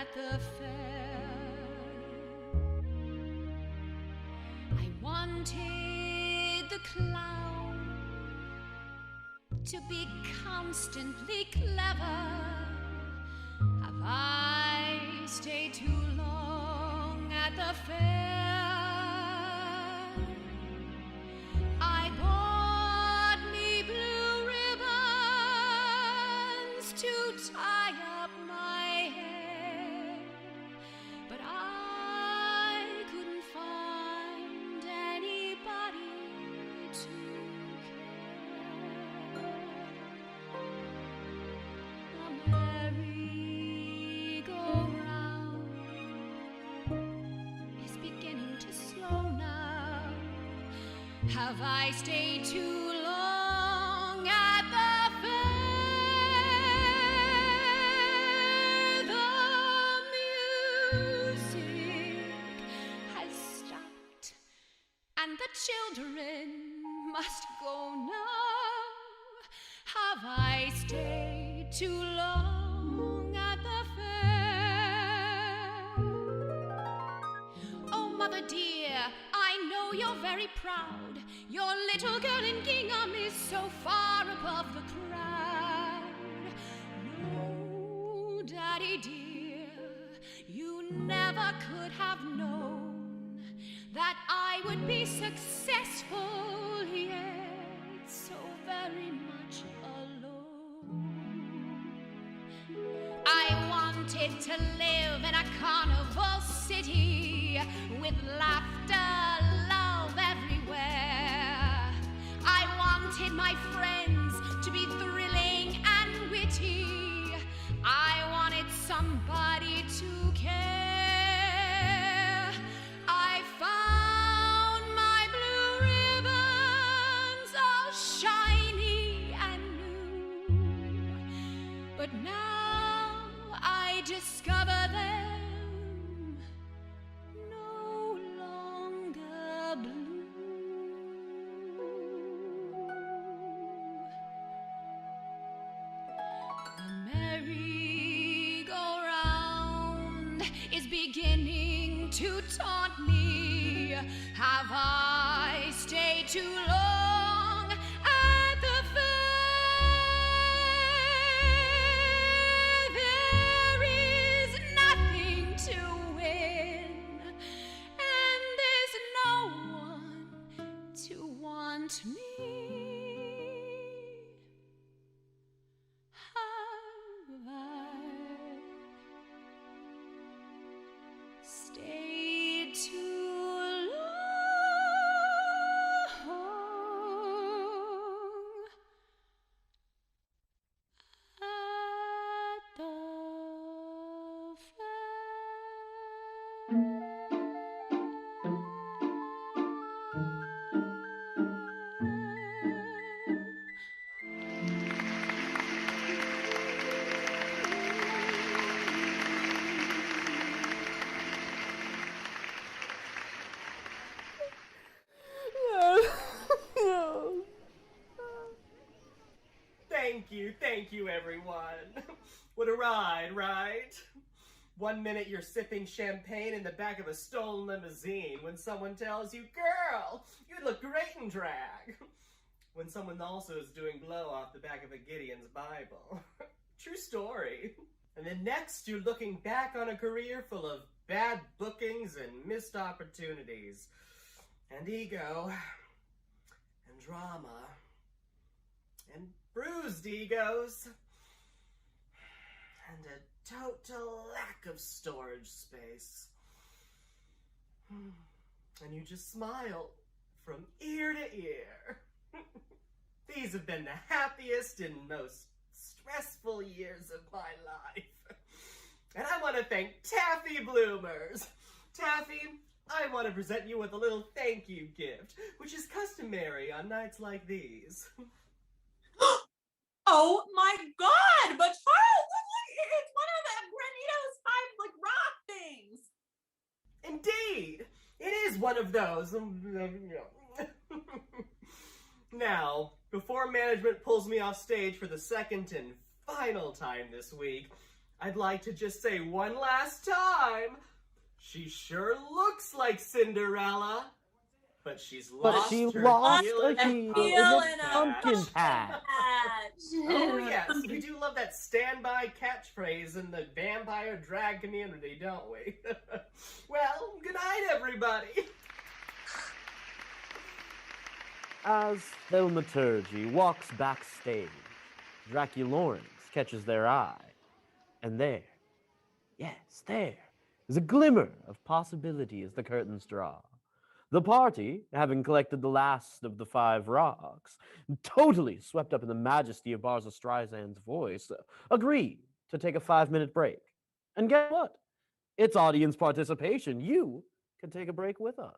at the fair? I wanted the clown to be constantly clever. Have I stayed too long at the fair? I bought me blue ribbons to tie up my hair, but I couldn't find anybody to care. The merry-go-round is beginning to slow now. Have I stayed too long at the fair? The music has stopped, and the children must go now. Have I stayed too long at the fair? Oh, mother dear, I know you're very proud. Your little girl in gingham is so far above the crowd. No, Daddy dear, you never could have known that I would be successful yet so very much alone. I wanted to live in a carnival city with laughter, love everywhere. I wanted my friends to be thrilling and witty. I wanted somebody to care. I found my blue ribbons all shiny and new, but now I discover them no longer blue. The merry-go-round is beginning to taunt me. Have I stayed too long at the fair? There is nothing to win, and there's no one to want me. Have I stayed too long at the Thank you, everyone. What a ride, right? 1 minute you're sipping champagne in the back of a stolen limousine when someone tells you, girl, you look great in drag. When someone also is doing blow off the back of a Gideon's Bible. True story. And then next you're looking back on a career full of bad bookings and missed opportunities. And ego. And drama. And bruised egos. And a total lack of storage space. And you just smile from ear to ear. These have been the happiest and most stressful years of my life. And I want to thank Taffy Bloomers. Taffy, I want to present you with a little thank you gift, which is customary on nights like these. Oh my God! But Charles, look, it's one of the Granito's 5 rock things. Indeed, it is one of those. Now, before management pulls me off stage for the second and final time this week, I'd like to just say one last time, she sure looks like Cinderella, but she's lost she her lost heel a in heel a in a pumpkin pumpkin patch. patch. Oh yes, we do love that standby catchphrase in the vampire drag community, don't we? Well, good night, everybody. As Thaumaturgy walks backstage, Draculorens catches their eye. And there, yes, there, is a glimmer of possibility as the curtains draw. The party, having collected the last of the 5 rocks, totally swept up in the majesty of Barbra Streisand's voice, agreed to take a 5-minute break. And guess what? It's audience participation. You can take a break with us.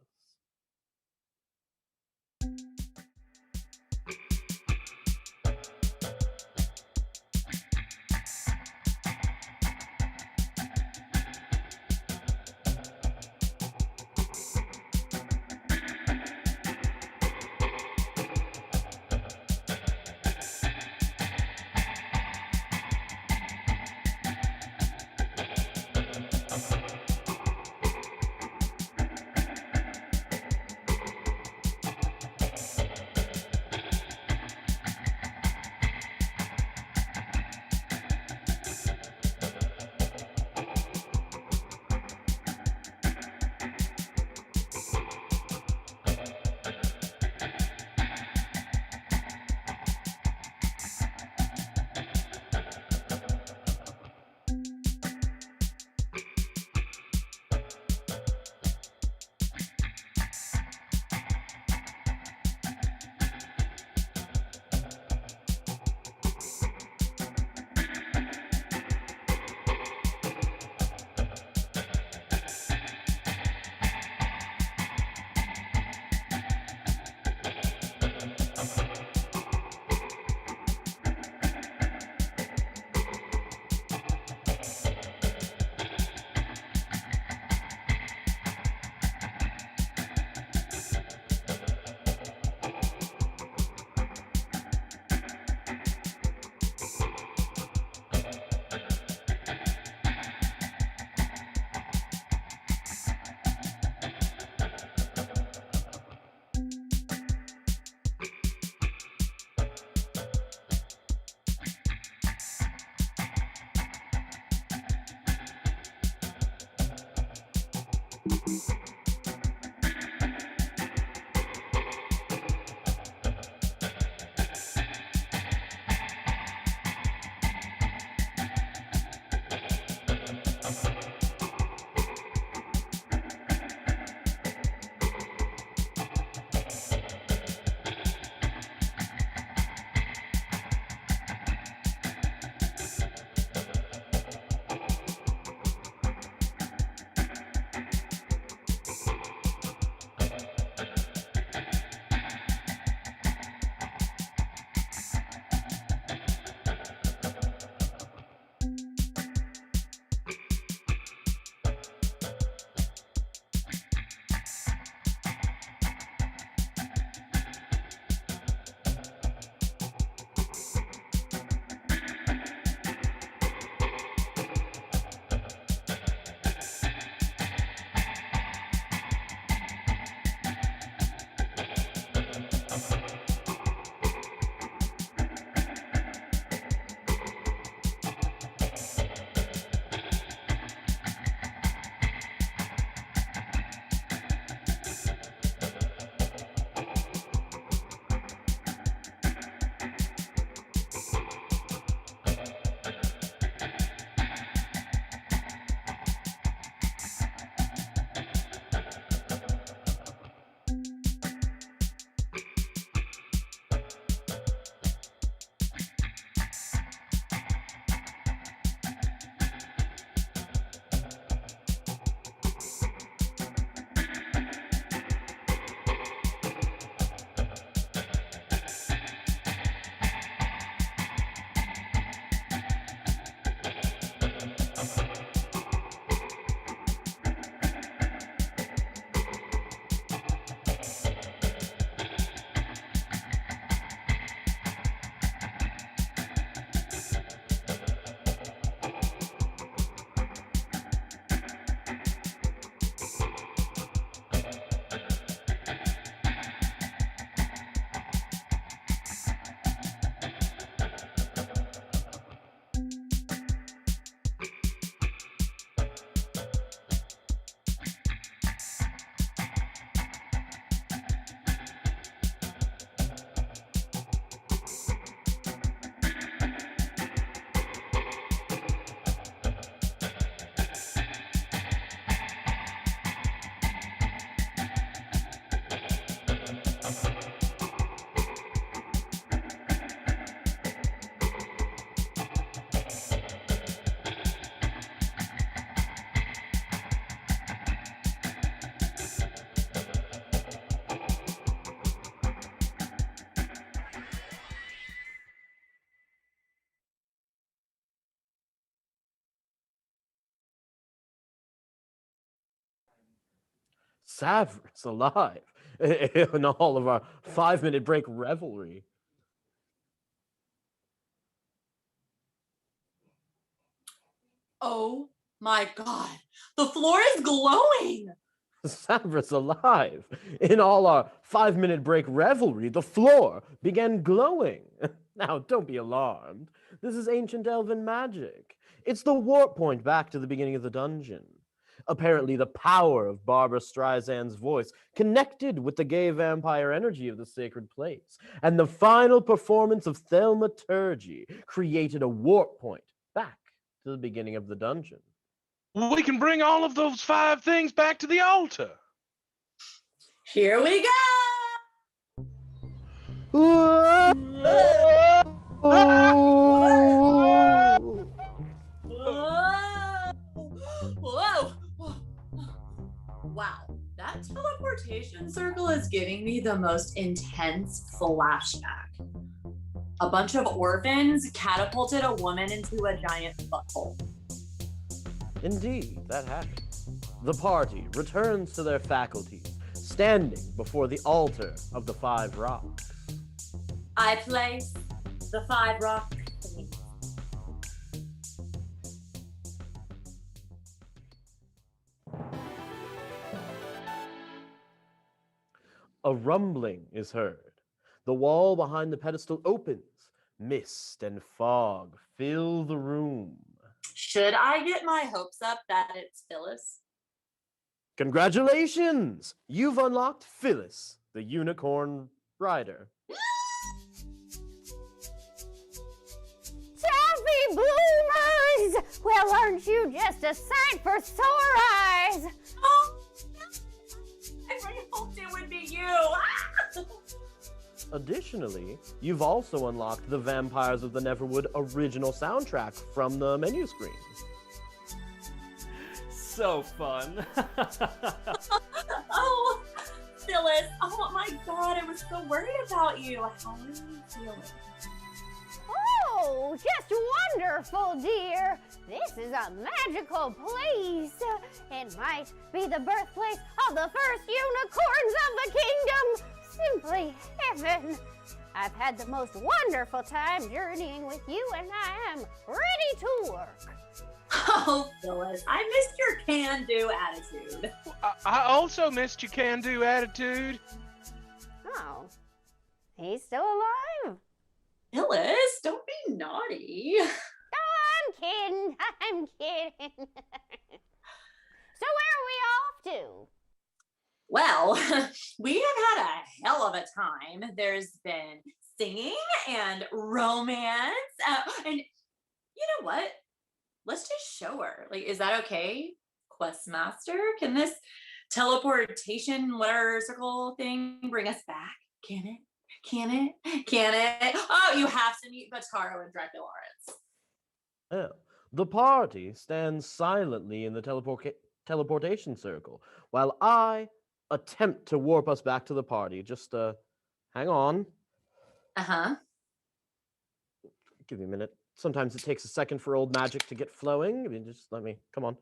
Severus alive in all of our 5-minute break revelry. Oh my god, the floor is glowing! Severus alive in all our 5-minute break revelry. The floor began glowing. Now, don't be alarmed. This is ancient elven magic. It's the warp point back to the beginning of the dungeon. Apparently, the power of Barbara Streisand's voice connected with the gay vampire energy of the sacred place, and the final performance of thaumaturgy created a warp point back to the beginning of the dungeon. We can bring all of those 5 things back to the altar. Here we go! Whoa! Wow, that teleportation circle is giving me the most intense flashback. A bunch of orphans catapulted a woman into a giant butthole. Indeed, that happened. The party returns to their faculties, standing before the altar of the 5 rocks. I place the 5 rocks. A rumbling is heard. The wall behind the pedestal opens. Mist and fog fill the room. Should I get my hopes up that it's Phyllis? Congratulations! You've unlocked Phyllis, the unicorn rider. Taffy bloomers! Well, aren't you just a sight for sore eyes? Oh, I really hoped it would be you. Additionally, you've also unlocked the Vampires of the Neverwood original soundtrack from the menu screen. So fun. Oh, Phyllis. Oh my god, I was so worried about you. How are you feeling? Oh, just wonderful, dear. This is a magical place. It might be the birthplace of the first unicorns of the kingdom. Simply heaven. I've had the most wonderful time journeying with you, and I am ready to work. Oh, Phyllis, I missed your can-do attitude. I also missed your can-do attitude. Oh, he's still alive? Phyllis, don't be naughty. Oh, I'm kidding. So where are we off to? Well, we have had a hell of a time. There's been singing and romance. And you know what? Let's just show her. Like, is that okay, Questmaster? Can this teleportation whatever circle thing bring us back? Can it? Can it? Can it? Oh, you have to meet Bataro and Draco Lawrence. Well, the party stands silently in the teleportation circle, while I attempt to warp us back to the party. Just, hang on. Uh-huh. Give me a minute. Sometimes it takes a second for old magic to get flowing. I mean, just let me, come on.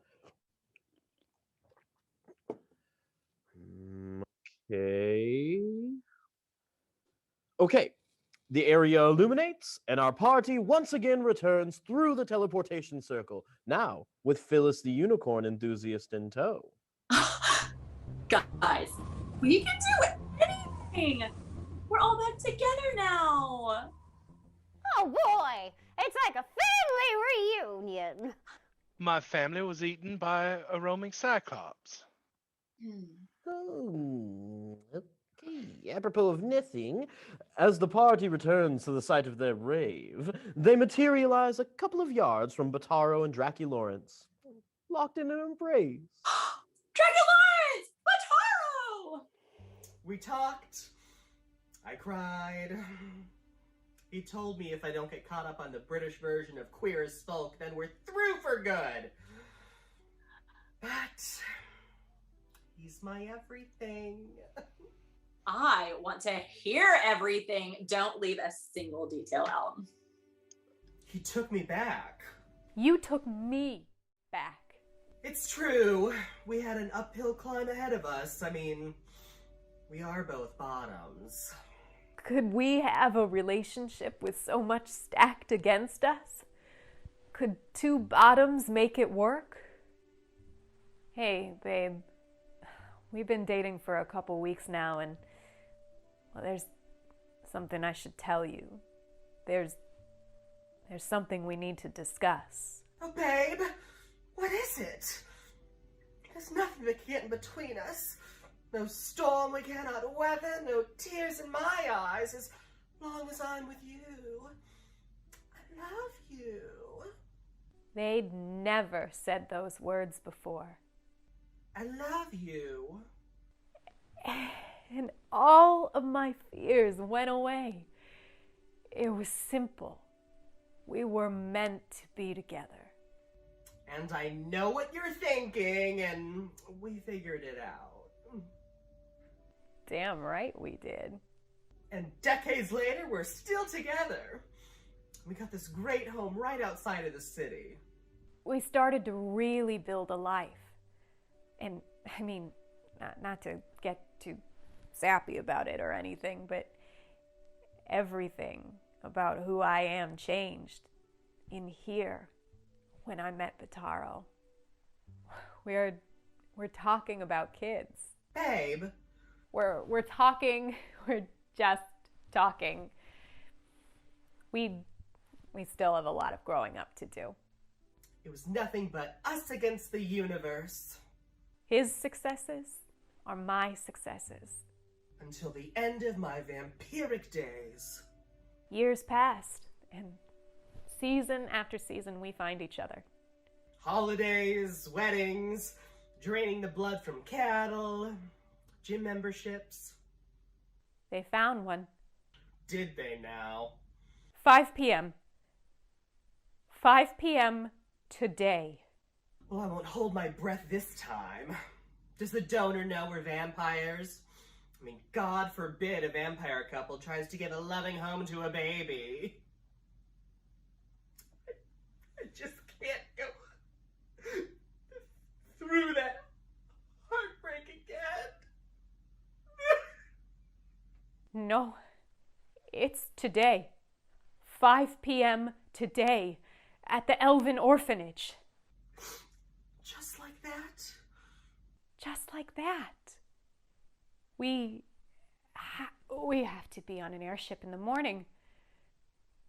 Okay, the area illuminates, and our party once again returns through the teleportation circle, now with Phyllis the unicorn enthusiast in tow. Guys, we can do anything! We're all back together now! Oh boy, it's like a family reunion. My family was eaten by a roaming cyclops. Oh, okay. Apropos of nothing, as the party returns to the site of their rave, they materialize a couple of yards from Bataro and Dracu Lawrence, locked in an embrace. Dracu Lawrence! Bataro! We talked. I cried. He told me if I don't get caught up on the British version of Queer as Folk, then we're through for good. But he's my everything. I want to hear everything. Don't leave a single detail out. He took me back. You took me back. It's It's true. We had an uphill climb ahead of us. I mean, we are both bottoms. Could we have a relationship with so much stacked against us? Could two bottoms make it work? Hey, babe. We've been dating for a couple weeks now, and well, there's something I should tell you. There's something we need to discuss. Oh, babe, what is it? There's nothing that can get in between us. No storm we cannot weather, no tears in my eyes, as long as I'm with you. I love you. They'd never said those words before. I love you. And all of my fears went away. It was simple. We were meant to be together. And I know what you're thinking, and we figured it out. Damn right we did. And decades later, we're still together. We got this great home right outside of the city. We started to really build a life. And, I mean, not to get too sappy about it or anything, but everything about who I am changed in here when I met Bataro. We're talking about kids. Babe. We're talking, we're just talking. We still have a lot of growing up to do. It was nothing but us against the universe. His successes are my successes. Until the end of my vampiric days. Years passed, and season after season we find each other. Holidays, weddings, draining the blood from cattle, gym memberships. They found one. Did they now? 5 p.m. 5 p.m. today. Well, I won't hold my breath this time. Does the donor know we're vampires? I mean, God forbid a vampire couple tries to give a loving home to a baby. I just can't go through that heartbreak again. No, it's today. 5 p.m. today at the Elven Orphanage. Just like that? Just like that. We have to be on an airship in the morning.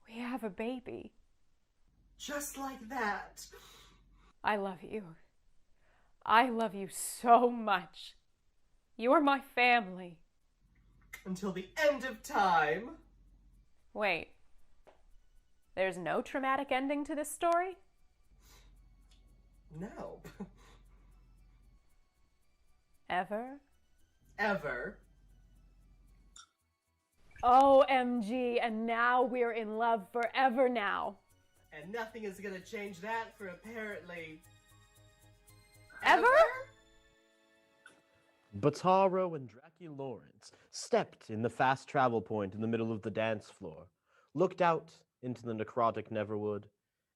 We have a baby. Just like that. I love you. I love you so much. You're my family. Until the end of time. Wait. There's no traumatic ending to this story? No. Ever? Ever. OMG, and now we're in love forever now. And nothing is gonna change that for apparently... Ever? Bataro and Lawrence stepped in the fast travel point in the middle of the dance floor, looked out into the necrotic Neverwood,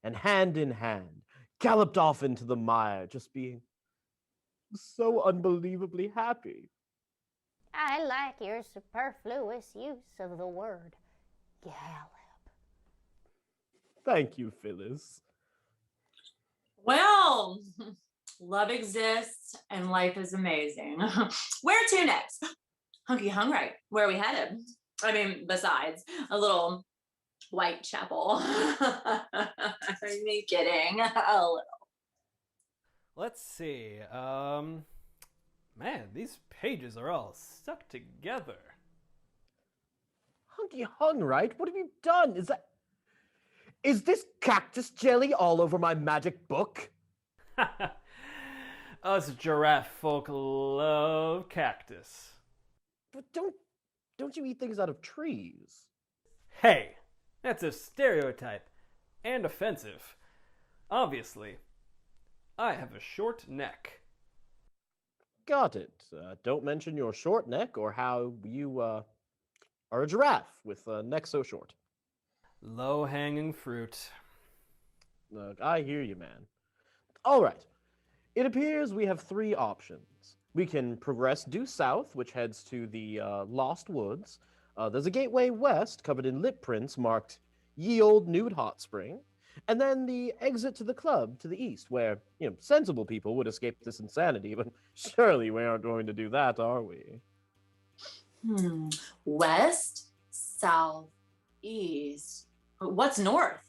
and hand in hand galloped off into the mire, just being so unbelievably happy. I like your superfluous use of the word gallop. Thank you, Phyllis. Well, love exists and life is amazing. Where to next? Hunky Hung Right. Where are we headed? I mean, besides a little Whitechapel. I'm kidding. A little. Let's see. Man, these pages are all stuck together. Hunky Hung Right? What have you done? Is this cactus jelly all over my magic book? Us giraffe folk love cactus. But don't you eat things out of trees? Hey, that's a stereotype and offensive. Obviously, I have a short neck. Got it. Don't mention your short neck or how you are a giraffe with a neck so short. Low-hanging fruit. Look, I hear you, man. All right. It appears we have three options. We can progress due south, which heads to the Lost Woods. There's a gateway west covered in lip prints marked Ye Old Nude Hot Spring. And then the exit to the club to the east, where, sensible people would escape this insanity, but surely we aren't going to do that, are we? West, south, east. What's north?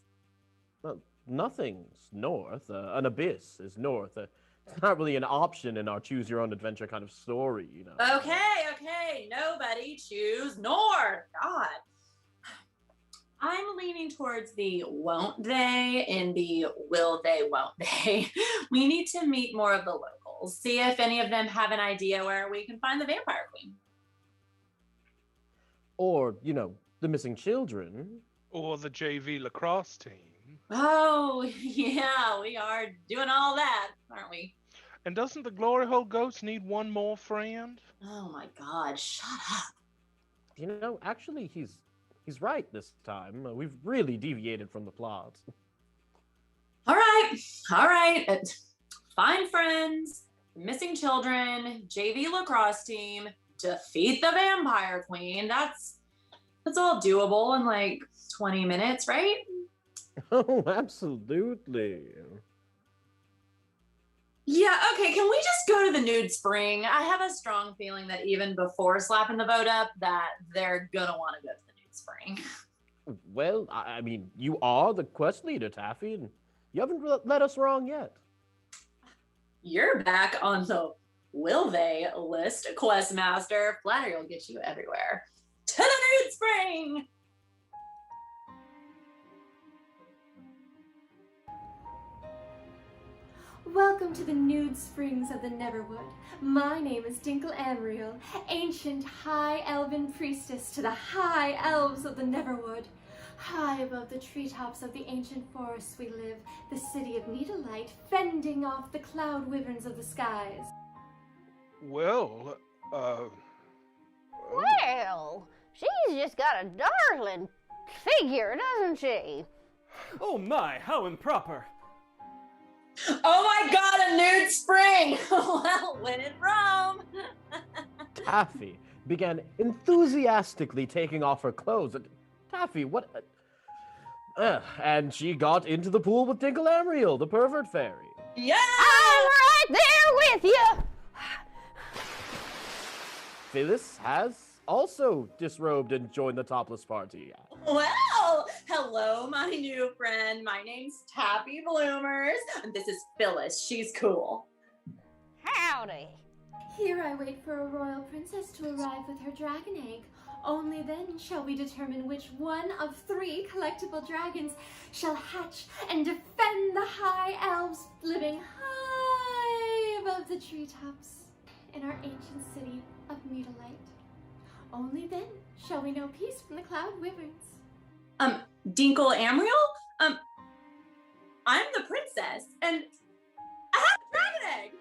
Well, nothing's north. An abyss is north. It's not really an option in our choose your own adventure kind of story, Okay. Nobody choose north. God. I'm leaning towards the won't they and the will they, won't they. We need to meet more of the locals, see if any of them have an idea where we can find the vampire queen. Or, the missing children. Or the JV lacrosse team. Oh, yeah, we are doing all that, aren't we? And doesn't the Glory Hole Ghost need one more friend? Oh my God, shut up. Actually, he's right this time. We've really deviated from the plot. All right. Find friends, missing children, JV lacrosse team, defeat the vampire queen. That's all doable in like 20 minutes, right? Oh, absolutely. Yeah, okay, can we just go to the nude spring? I have a strong feeling that even before slapping the boat up, that they're gonna want to go to the nude spring. Well, I mean, you are the quest leader, Taffy, and you haven't led us wrong yet. You're back on the will they list, quest master. Flattery will get you everywhere. To the nude spring! Welcome to the nude springs of the Neverwood. My name is Dinkle Amriel, ancient high elven priestess to the high elves of the Neverwood. High above the treetops of the ancient forests we live, the city of Needlelight, fending off the cloud wyverns of the skies. Well, Well, she's just got a darling figure, doesn't she? Oh my, how improper! Oh my God, a nude spring! Well, when in Rome! Taffy began enthusiastically taking off her clothes. Taffy, what? And she got into the pool with Dinkle Amriel, the pervert fairy. Yeah! I'm right there with you! Phyllis has also disrobed and joined the topless party. Well, hello, my new friend. My name's Taffy Bloomers, and this is Phyllis. She's cool. Howdy. Here I wait for a royal princess to arrive with her dragon egg. Only then shall we determine which one of 3 collectible dragons shall hatch and defend the high elves living high above the treetops in our ancient city of Needlelight. Only then shall we know peace from the cloud wyverns. Dinkle Amriel? I'm the princess, and I have a dragon egg!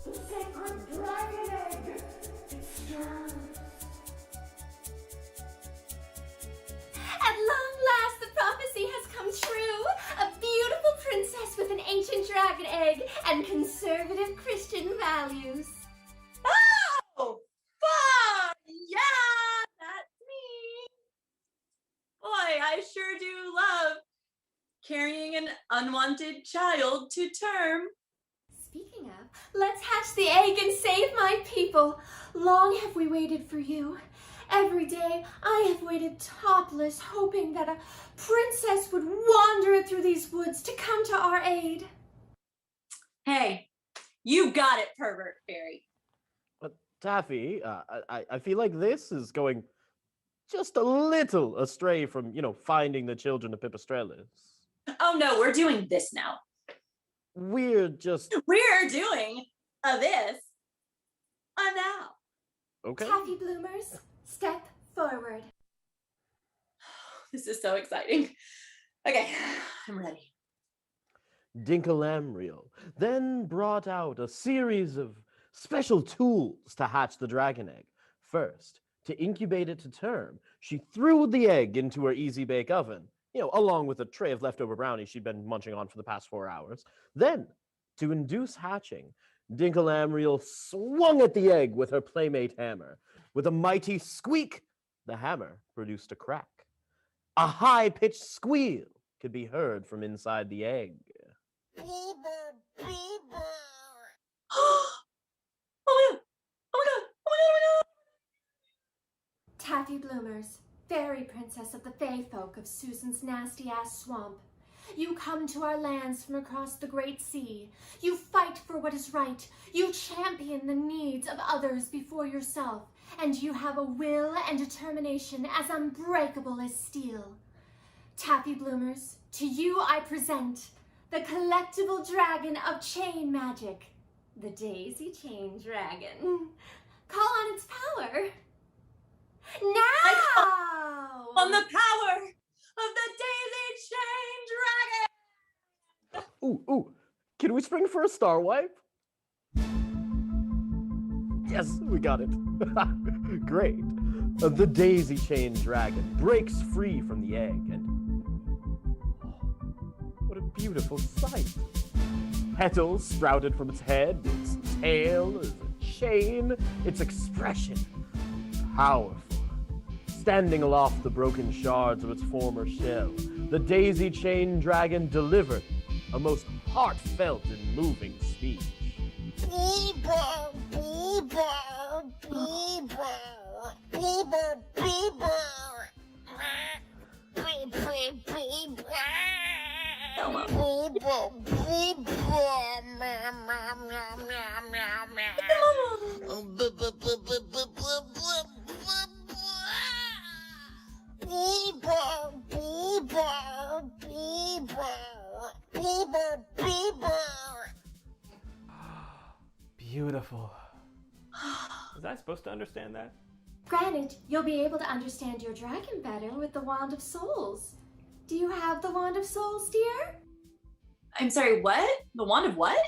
The sacred dragon egg! It stirs. At long last, the prophecy has come true. A beautiful princess with an ancient dragon egg and conservative Christian values. Oh! Fuck! Yeah! That's me! Boy, I sure do love carrying an unwanted child to term. Speaking of, let's hatch the egg and save my people. Long have we waited for you. Every day I have waited topless, hoping that a princess would wander through these woods to come to our aid. Hey, you got it, pervert fairy. But Taffy, I feel like this is going just a little astray from, finding the children of Pipistrellus. Oh no, we're doing this now. We're doing this now. Okay. Taffy Bloomers, step forward. This is so exciting. Okay, I'm ready. Dinkle Amriel then brought out a series of special tools to hatch the dragon egg. First, to incubate it to term, she threw the egg into her easy bake oven, along with a tray of leftover brownies she'd been munching on for the past 4 hours. Then, to induce hatching, Dinkle Amriel swung at the egg with her playmate hammer. With a mighty squeak, the hammer produced a crack. A high-pitched squeal could be heard from inside the egg. Taffy Bloomers, fairy princess of the Fae folk of Susan's nasty-ass swamp. You come to our lands from across the great sea. You fight for what is right. You champion the needs of others before yourself. And you have a will and determination as unbreakable as steel. Taffy Bloomers, to you I present the collectible dragon of chain magic, the Daisy Chain Dragon. Call on its power. Now! On the power of the Daisy Chain Dragon! Ooh, can we spring for a star wipe? Yes, we got it. Great. The Daisy Chain Dragon breaks free from the egg, and what a beautiful sight. Petals sprouted from its head, its tail is a chain, its expression powerful. Standing aloft the broken shards of its former shell, the Daisy Chain Dragon delivered a most heartfelt and moving speech. Bieber, Bieber, Bieber, Bieber, Bieber, Bieber, Bieber, Beautiful. Was I supposed to understand that? Granted, you'll be able to understand your dragon better with the Wand of Souls. Do you have the Wand of Souls, dear? I'm sorry, what? The Wand of what?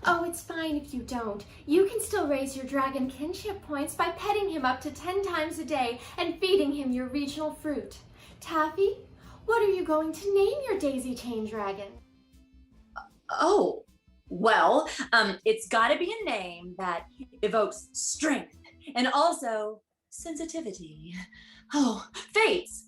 Oh, it's fine if you don't. You can still raise your dragon kinship points by petting him up to 10 times a day and feeding him your regional fruit. Taffy, what are you going to name your Daisy Chain Dragon? Oh, well, it's gotta be a name that evokes strength and also sensitivity. Oh, Fates!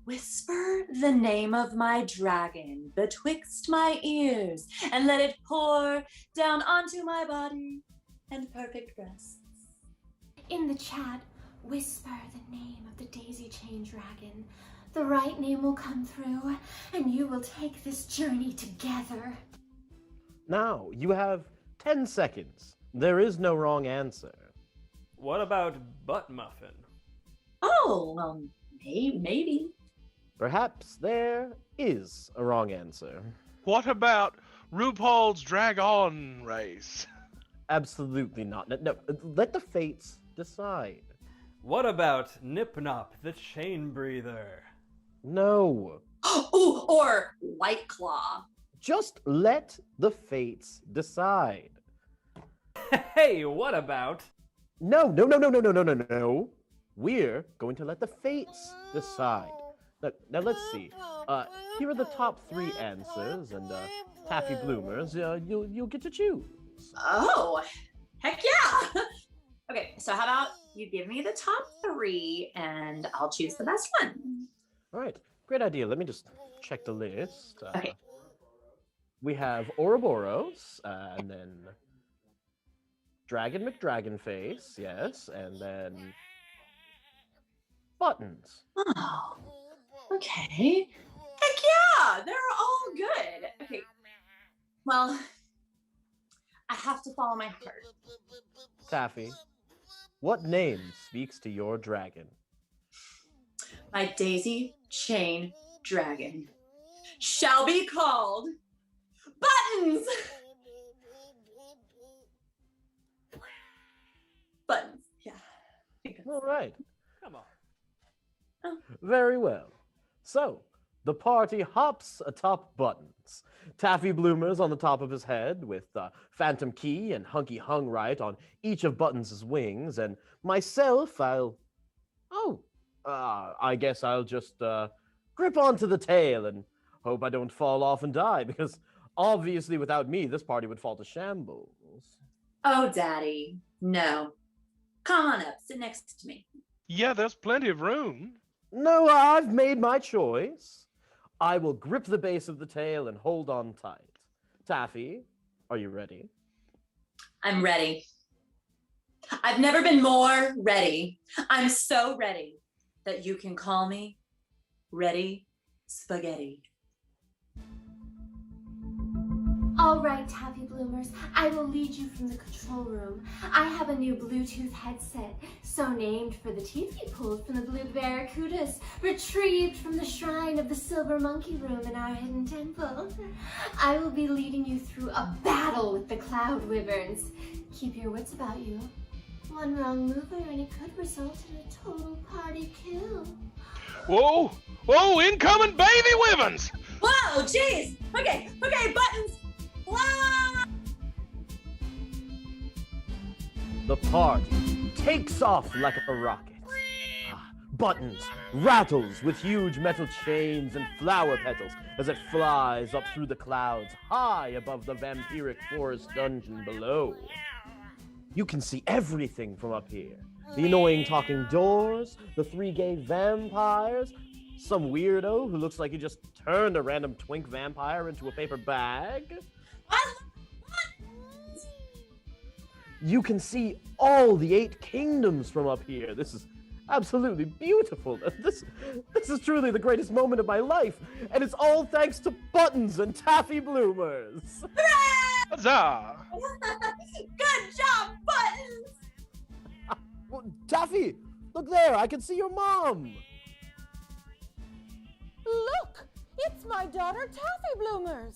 Whisper the name of my dragon betwixt my ears and let it pour down onto my body and perfect breasts. In the chat, whisper the name of the Daisy Chain Dragon. The right name will come through, and you will take this journey together. Now, you have 10 seconds. There is no wrong answer. What about Butt Muffin? Oh, well, maybe. Perhaps there is a wrong answer. What about RuPaul's Drag On Race? Absolutely not. No, let the fates decide. What about Nip Nop, the Chain Breather? No. Ooh, or White Claw. Just let the fates decide. Hey, what about... No. We're going to let the fates decide. Now let's see. Here are the top 3 answers, and Taffy Bloomers, you'll get to choose. Oh, heck yeah! Okay, so how about you give me the top 3, and I'll choose the best one. All right, great idea. Let me just check the list. Okay. We have Ouroboros, and then Dragon McDragonface, yes, and then Buttons. Oh, okay. Heck yeah, they're all good. Okay, well, I have to follow my heart. Taffy, what name speaks to your dragon? My Daisy Chain Dragon shall be called Buttons! Buttons, yeah. All right. Come on. Very well. So, The party hops atop Buttons. Taffy Bloomers on the top of his head, with Phantom Key and Hunky Hungright on each of Buttons' wings, and myself, I guess I'll just grip onto the tail and hope I don't fall off and die, because obviously without me, this party would fall to shambles. Oh, Daddy, no. Come on up, sit next to me. Yeah, there's plenty of room. No, I've made my choice. I will grip the base of the tail and hold on tight. Taffy, are you ready? I'm ready. I've never been more ready. I'm so ready that you can call me Ready Spaghetti. All right, Taffy Bloomers, I will lead you from the control room. I have a new Bluetooth headset, so named for the teeth we pulled from the blue barracudas, retrieved from the shrine of the silver monkey room in our hidden temple. I will be leading you through a battle with the cloud wyverns. Keep your wits about you. One wrong move and it could result in a total party kill. Whoa! Whoa! Incoming baby wyverns! Whoa, jeez! Okay, Buttons! Whoa! The party takes off like a rocket. Buttons rattles with huge metal chains and flower petals as it flies up through the clouds high above the vampiric forest dungeon below. You can see everything from up here. The annoying talking doors, the 3 gay vampires, some weirdo who looks like he just turned a random twink vampire into a paper bag. You can see all the 8 kingdoms from up here. This is absolutely beautiful. This is truly the greatest moment of my life, and it's all thanks to Buttons and Taffy Bloomers. Huzzah! Good job, Buttons! Well, Taffy, look there. I can see your mom. Look, it's my daughter Taffy Bloomers.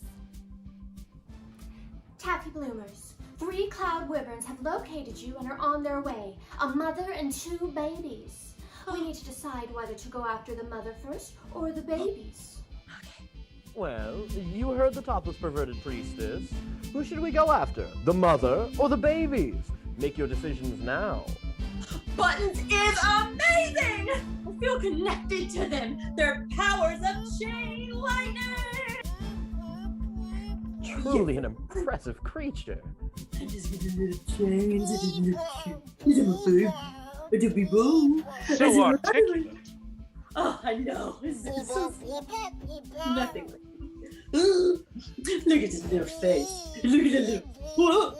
Taffy Bloomers, 3 cloud wyverns have located you and are on their way. A mother and 2 babies. We need to decide whether to go after the mother first or the babies. Well, you heard the topless perverted priestess. Who should we go after? The mother or the babies? Make your decisions now. Buttons is amazing! I feel connected to them. Their powers of chain lightning! Truly an impressive creature. I just get a little chains and a little chains. So articulate. Oh, I know. It's so nothing. Look at his little face. Look at the little. Whoa.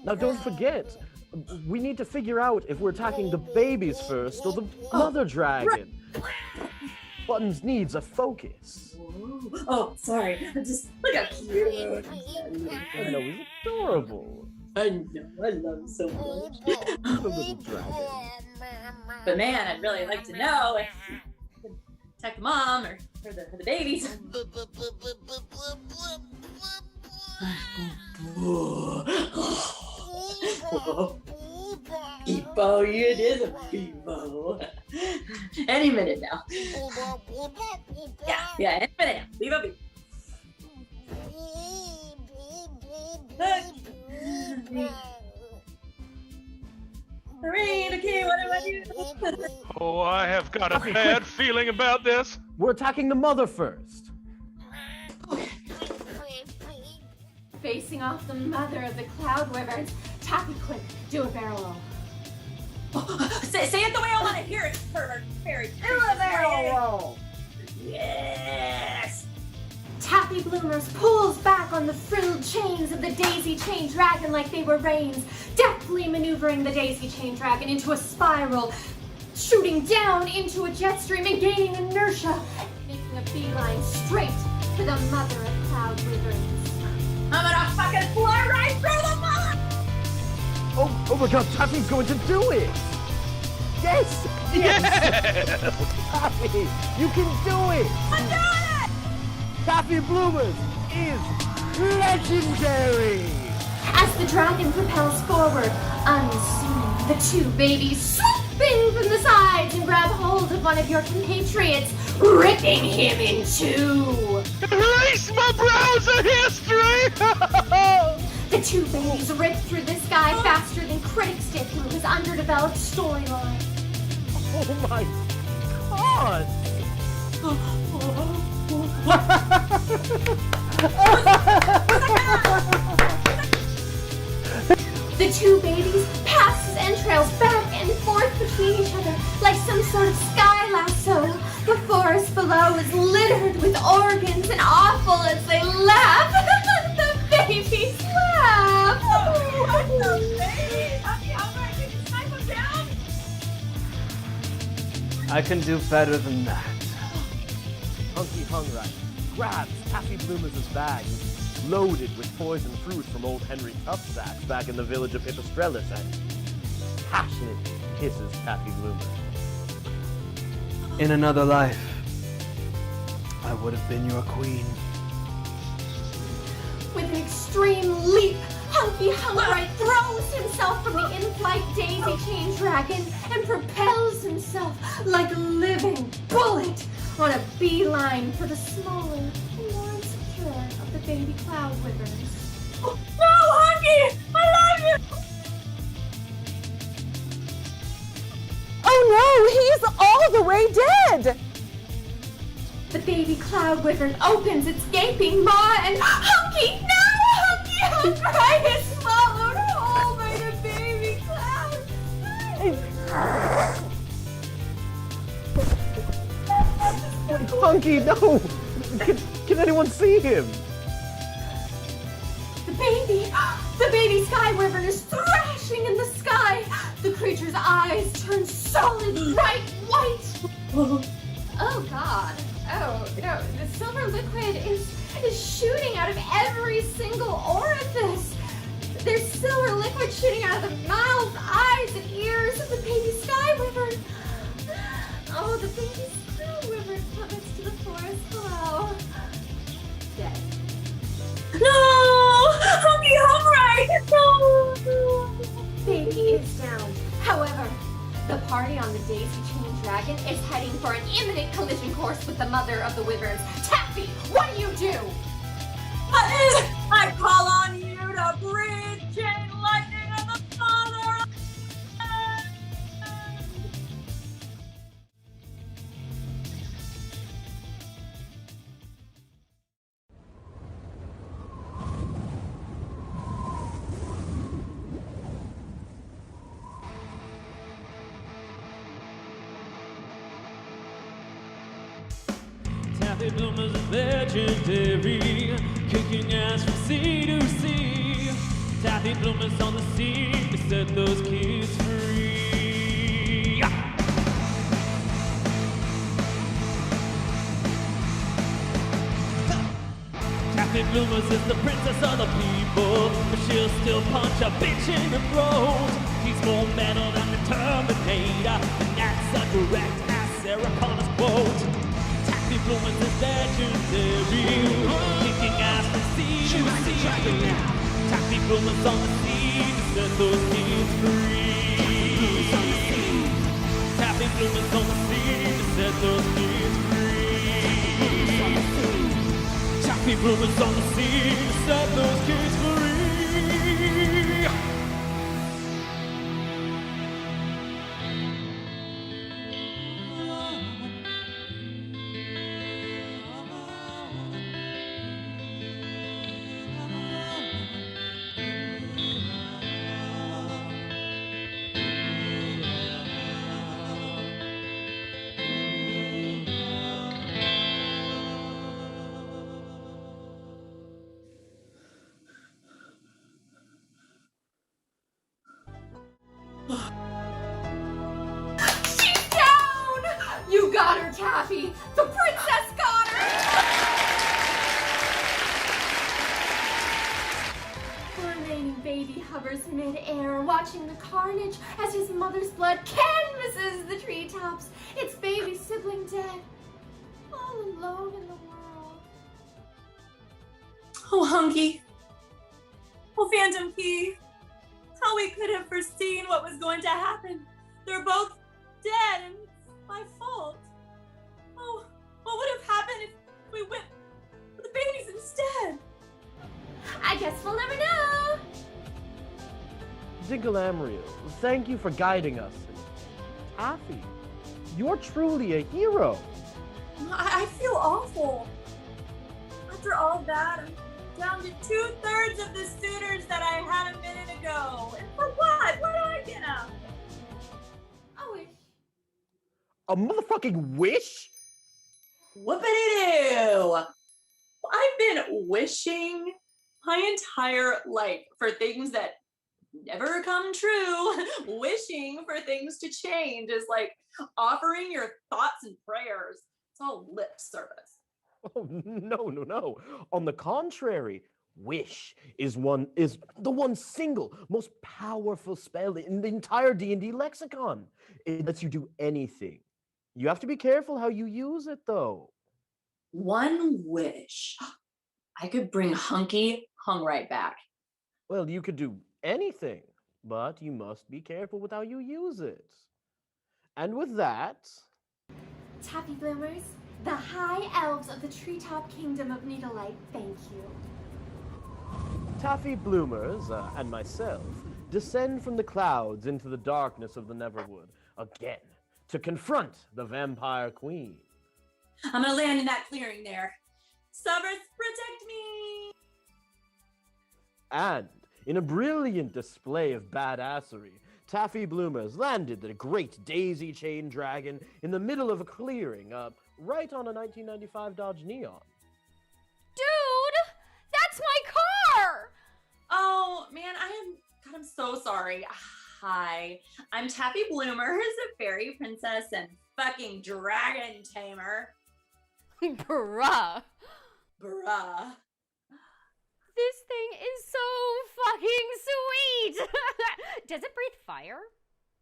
Now don't forget, we need to figure out if we're attacking the babies first or the mother dragon. Buttons needs a focus. Oh, sorry. Just look how cute. I know, he's adorable. I know. I love him so much. The little dragon. But man, I'd really like to know if attack the mom or the babies. Beebo, it is a Beebo. Any minute now. Yeah, any minute now. Beebo, Beebo. Okay, what do I do? Oh, I have got a bad feeling about this. We're attacking the mother first. Facing off the mother of the cloud wyverns, Taffy, quick, do a barrel roll. Say it the way I want to hear it, pervert fairy. Do a barrel roll. Yes. Taffy Bloomers pulls back on the frilled chains of the daisy chain dragon like they were reins, deftly maneuvering the daisy chain dragon into a spiral, shooting down into a jet stream and gaining inertia, making a beeline straight to the mother of cloud wyverns. I'm gonna fucking fly right through the mother! Oh my god, Taffy's going to do it! Yes! Yes! Taffy, you can do it! I'm doing it! Taffy Bloomers is legendary! As the dragon propels forward, unseen, The two babies swoop in from the sides and grab hold of one of your compatriots, ripping him in two. Erase my browser history! The two babies rip through this guy faster than critics did through his underdeveloped storyline. Oh my god! The two babies pass his entrails back and forth between each other like some sort of sky lasso. The forest below is littered with organs and awful as they laugh. The babies laugh. What the baby? How am I going to snipe him down? I can do better than that. Hunky Hungry grabs Taffy Bloomer's bag, loaded with poisoned fruit from old Henry Tuftsacks back in the village of Hippostrellis, and passionately kisses Taffy Bloomer. In another life, I would have been your queen. With an extreme leap, Hunky Hungry throws himself from the in-flight daisy chain dragon and propels himself like a living bullet on a beeline for the smaller, more insecure of the baby cloud wyverns. No, Hunky! I love you! Oh no, he's all the way dead! The baby cloud wyvern opens its gaping maw and Hunky, no! Hunky Hungry is swallowed whole by the baby cloud. Hunky, no! Can anyone see him? The baby sky wyvern is thrashing in the sky. The creature's eyes turn solid bright white. Oh God. Oh no, the silver liquid is shooting out of every single orifice. There's silver liquid shooting out of the mouth, eyes, and ears of the baby sky wyvern. Oh, the baby sky wyvern plummets to the forest below. Dead. No! Hunky Hungry! No! Baby is down. However, the party on the daisy chain dragon is heading for an imminent collision course with the mother of the wyverns. Taffy, what do you do? I call on you to breathe chain lightning of the father. Taffy Bloomer's legendary, kicking ass from sea to sea. Taffy Bloomer's on the scene to set those kids free. Taffy Bloomer's is the princess of the people, but she'll still punch a bitch in the throat. He's more metal than the Terminator, and that's a direct as Sarah Connor's quote. Taffy Bloomer's is legendary, kicking ass from sea to sea. Taffy Bloomer's on the scene to set those kids free. Taffy Bloomer's on the scene to set those kids free. Taffy Bloomer's on the scene to set those kids free. She's down! You got her, Taffy! The princess got her! The remaining baby hovers mid-air, watching the carnage as his mother's blood canvases the treetops. Its baby sibling dead, all alone in the world. Oh, Hunky. Oh, Phantom Key. how we could have foreseen what was going to happen. They're both dead, and it's my fault. Oh, what would have happened if we went with the babies instead? I guess we'll never know. Dinkelamrio, thank you for guiding us. Taffy, you're truly a hero. I feel awful. After all that, I'm down to 2/3 of the suitors that I had a minute ago. And for what? What do I get out of it? A wish. A motherfucking wish? Whoopity-doo! I've been wishing my entire life for things that never come true. Wishing for things to change is like offering your thoughts and prayers. It's all lip service. Oh, no. On the contrary, wish is the one single most powerful spell in the entire D&D lexicon. It lets you do anything. You have to be careful how you use it, though. One wish. I could bring Hunky hung right back. Well, you could do anything, but you must be careful with how you use it. And with that... Taffy Bloomers, the high elves of the treetop kingdom of Needlelight, thank you. Taffy Bloomers and myself descend from the clouds into the darkness of the Neverwood again to confront the Vampire Queen. I'm gonna land in that clearing there. Summers, protect me! And in a brilliant display of badassery, Taffy Bloomers landed the great daisy chain dragon in the middle of a clearing, right on a 1995 Dodge Neon. Dude, that's my car! Oh, man, I'm so sorry. Hi, I'm Taffy Bloomers, a fairy princess and fucking dragon tamer. Bruh. This thing is so fucking sweet! Does it breathe fire?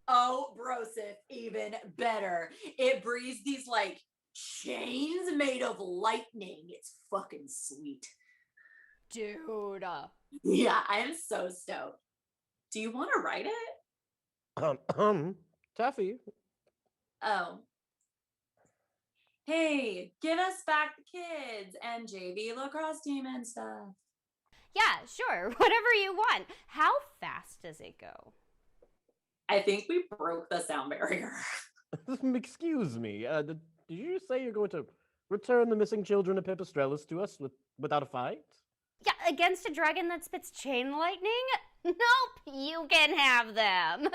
Oh, Broseph, even better. It breathes these, like, chains made of lightning. It's fucking sweet. Dude. Yeah, I'm so stoked. Do you want to write it? Taffy. Oh. Hey, give us back the kids and JV lacrosse team and stuff. Yeah, sure, whatever you want. How fast does it go? I think we broke the sound barrier. Excuse me, did you say you're going to return the missing children of Pipistrellus to us without a fight? Yeah, against a dragon that spits chain lightning? Nope, you can have them.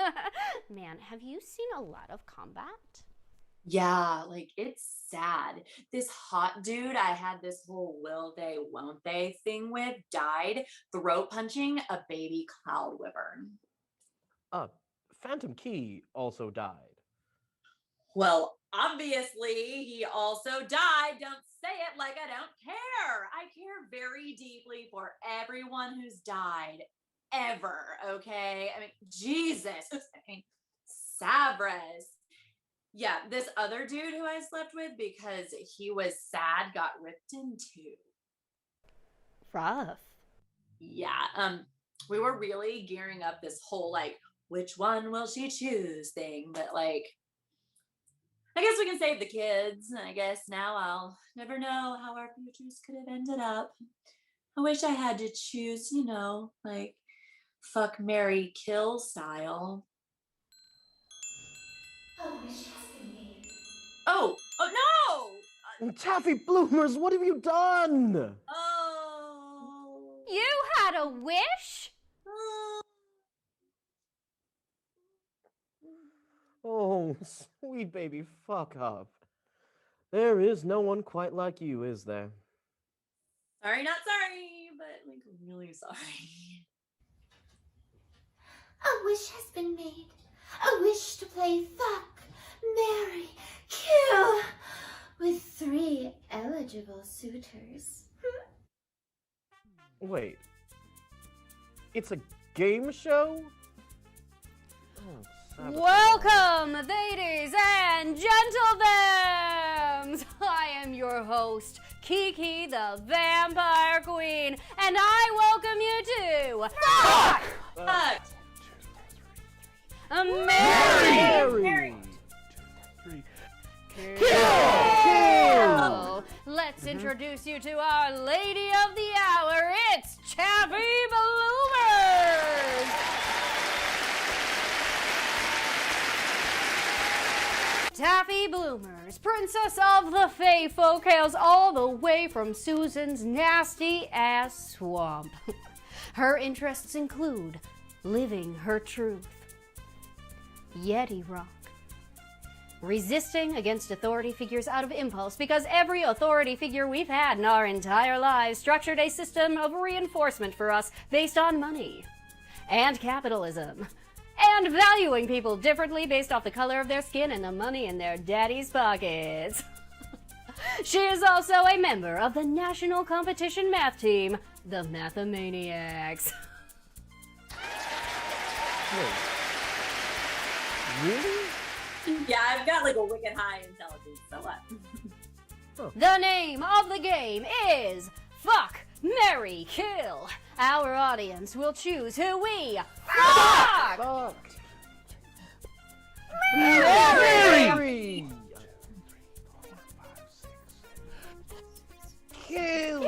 Man, have you seen a lot of combat? Yeah, like, it's sad. This hot dude I had this whole will they, won't they thing with died throat punching a baby cloud wyvern. Phantom Key also died. Well, obviously, he also died. Don't say it like I don't care. I care very deeply for everyone who's died. Ever, okay? I mean, Jesus. Savres. Yeah, this other dude who I slept with because he was sad got ripped in two. Rough. Yeah, we were really gearing up this whole, like, which one will she choose thing, but, like, I guess we can save the kids. I guess now I'll never know how our futures could have ended up. I wish I had to choose, you know, like, fuck, marry, kill style. A wish has been made. Oh no! Taffy Bloomers, what have you done? Oh. You had a wish? Oh, sweet baby, fuck up. There is no one quite like you, is there? Sorry, not sorry, but, like, really sorry. A wish has been made. A wish to play fuck, marry, kill with 3 eligible suitors. Wait. It's a game show? Oh, Welcome, ladies and gentlemen! I am your host, Kiki the Vampire Queen, and I welcome you to Fuck! Mary! Kill! Let's introduce you to our lady of the hour. It's Taffy Bloomers! Taffy Bloomers, princess of the Fey folk, hails all the way from Susan's nasty ass swamp. Her interests include living her truth, Yeti rock, resisting against authority figures out of impulse, because every authority figure we've had in our entire lives structured a system of reinforcement for us based on money and capitalism, and valuing people differently based off the color of their skin and the money in their daddy's pockets. She is also a member of the national competition math team, the Mathemaniacs. Wait. Really? Yeah, I've got like a wicked high intelligence, so what? The name of the game is Fuck, Marry, Kill. Our audience will choose who we fuck! Mary! Kill!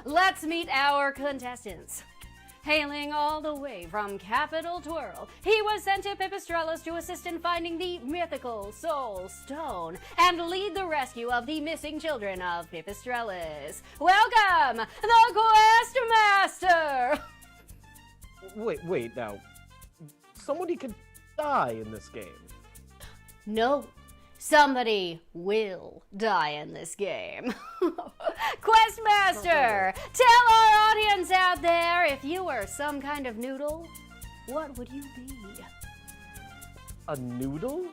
Let's meet our contestants. Hailing all the way from Capital Twirl, he was sent to Pipistrellus to assist in finding the mythical Soul Stone and lead the rescue of the missing children of Pipistrellus. Welcome, the Quest Master! Wait now. Somebody could die in this game. No, somebody will die in this game. Questmaster, tell our audience out there, if you were some kind of noodle, what would you be? A noodle?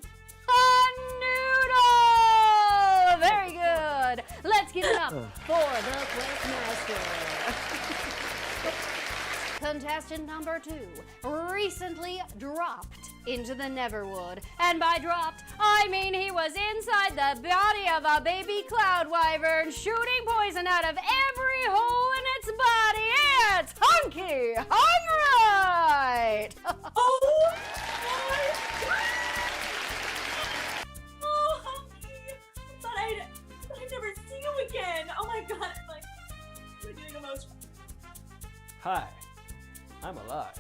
A noodle! Very good. Let's give it up for the Questmaster. Contestant number 2 recently dropped into the Neverwood. And by dropped, I mean he was inside the body of a baby cloud wyvern shooting poison out of every hole in its body. It's Hunky Hungrite! Oh my God! Oh, Hunky! I thought I'd never see you again. Oh my God, I'm like, we're doing emotion. Hi, I'm alive.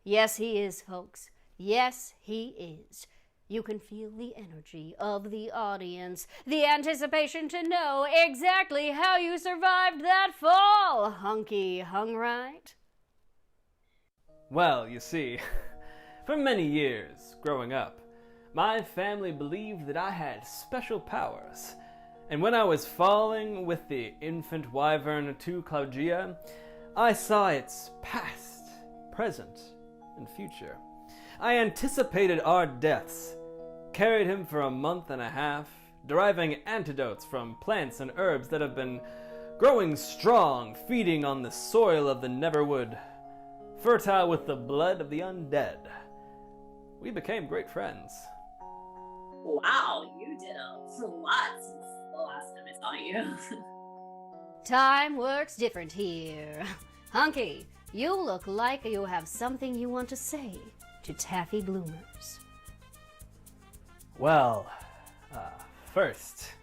Yes, he is, folks. Yes, he is. You can feel the energy of the audience, the anticipation to know exactly how you survived that fall, Hunky Hungrite. Well, you see, for many years growing up, my family believed that I had special powers. And when I was falling with the infant wyvern to Claudia, I saw its past, present, and future. I anticipated our deaths, carried him for a month and a half, deriving antidotes from plants and herbs that have been growing strong, feeding on the soil of the Neverwood, fertile with the blood of the undead. We became great friends. Wow, you did a lot since the last time I saw you. Time works different here. Hunky, you look like you have something you want to say to Taffy Bloomers. Well, first,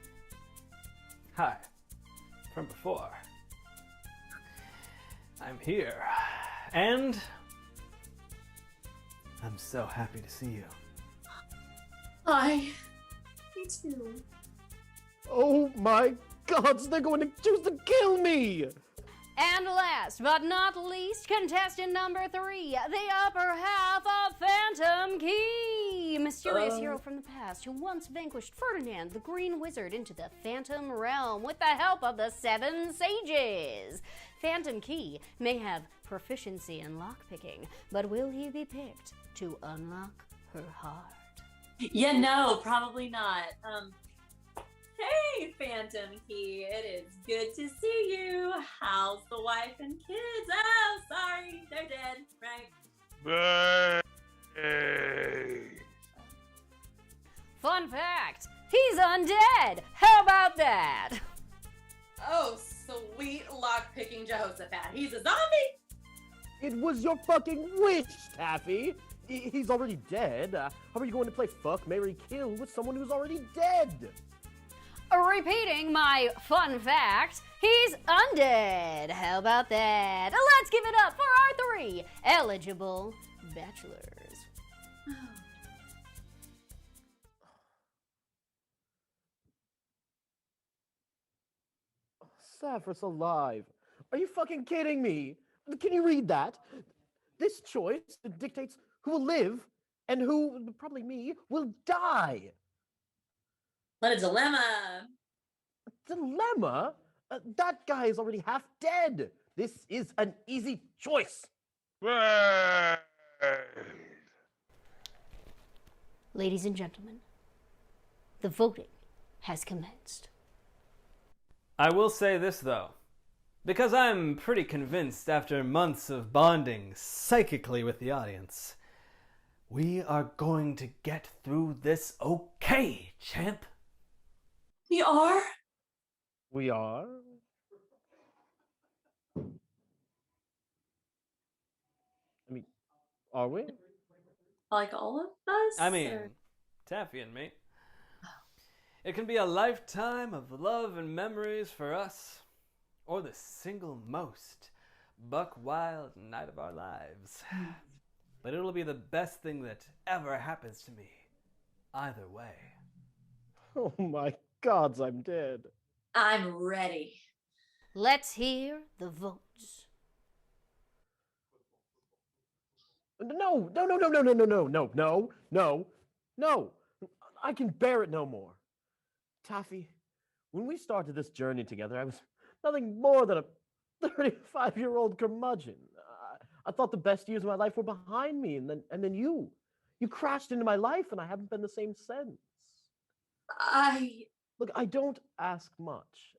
hi, from before. I'm here, and I'm so happy to see you. Hi. Me too. Oh my gods, they're going to choose to kill me! And last but not least, contestant number 3, the upper half of Phantom Key, mysterious hero from the past who once vanquished Ferdinand the Green Wizard into the Phantom Realm with the help of the 7 Sages. Phantom Key may have proficiency in lockpicking, but will he be picked to unlock her heart? Yeah, no, probably not. Hey, Phantom Key, it is good to see you. How's the wife and kids? Oh, sorry, they're dead, right? Fun fact, he's undead. How about that? Oh, sweet lockpicking Jehoshaphat. He's a zombie. It was your fucking wish, Taffy! He's already dead. How are you going to play fuck, marry, kill with someone who's already dead? Repeating my fun fact, he's undead. How about that? Let's give it up for our 3 eligible bachelors. Saphir's alive. Are you fucking kidding me? Can you read that? This choice dictates who will live and who, probably me, will die. What a dilemma. Dilemma? That guy is already half dead. This is an easy choice. Ladies and gentlemen, the voting has commenced. I will say this, though. Because I'm pretty convinced after months of bonding psychically with the audience, we are going to get through this okay, champ. We are? We are? I mean, are we? Like all of us? I mean, or- Taffy and me. It can be a lifetime of love and memories for us, or the single most buck wild night of our lives. But it'll be the best thing that ever happens to me, either way. Oh my gods, I'm dead. I'm ready. Let's hear the votes. No. I can bear it no more. Taffy, when we started this journey together, I was nothing more than a 35-year-old curmudgeon. I thought the best years of my life were behind me, and then you crashed into my life, and I haven't been the same since. Look, I don't ask much.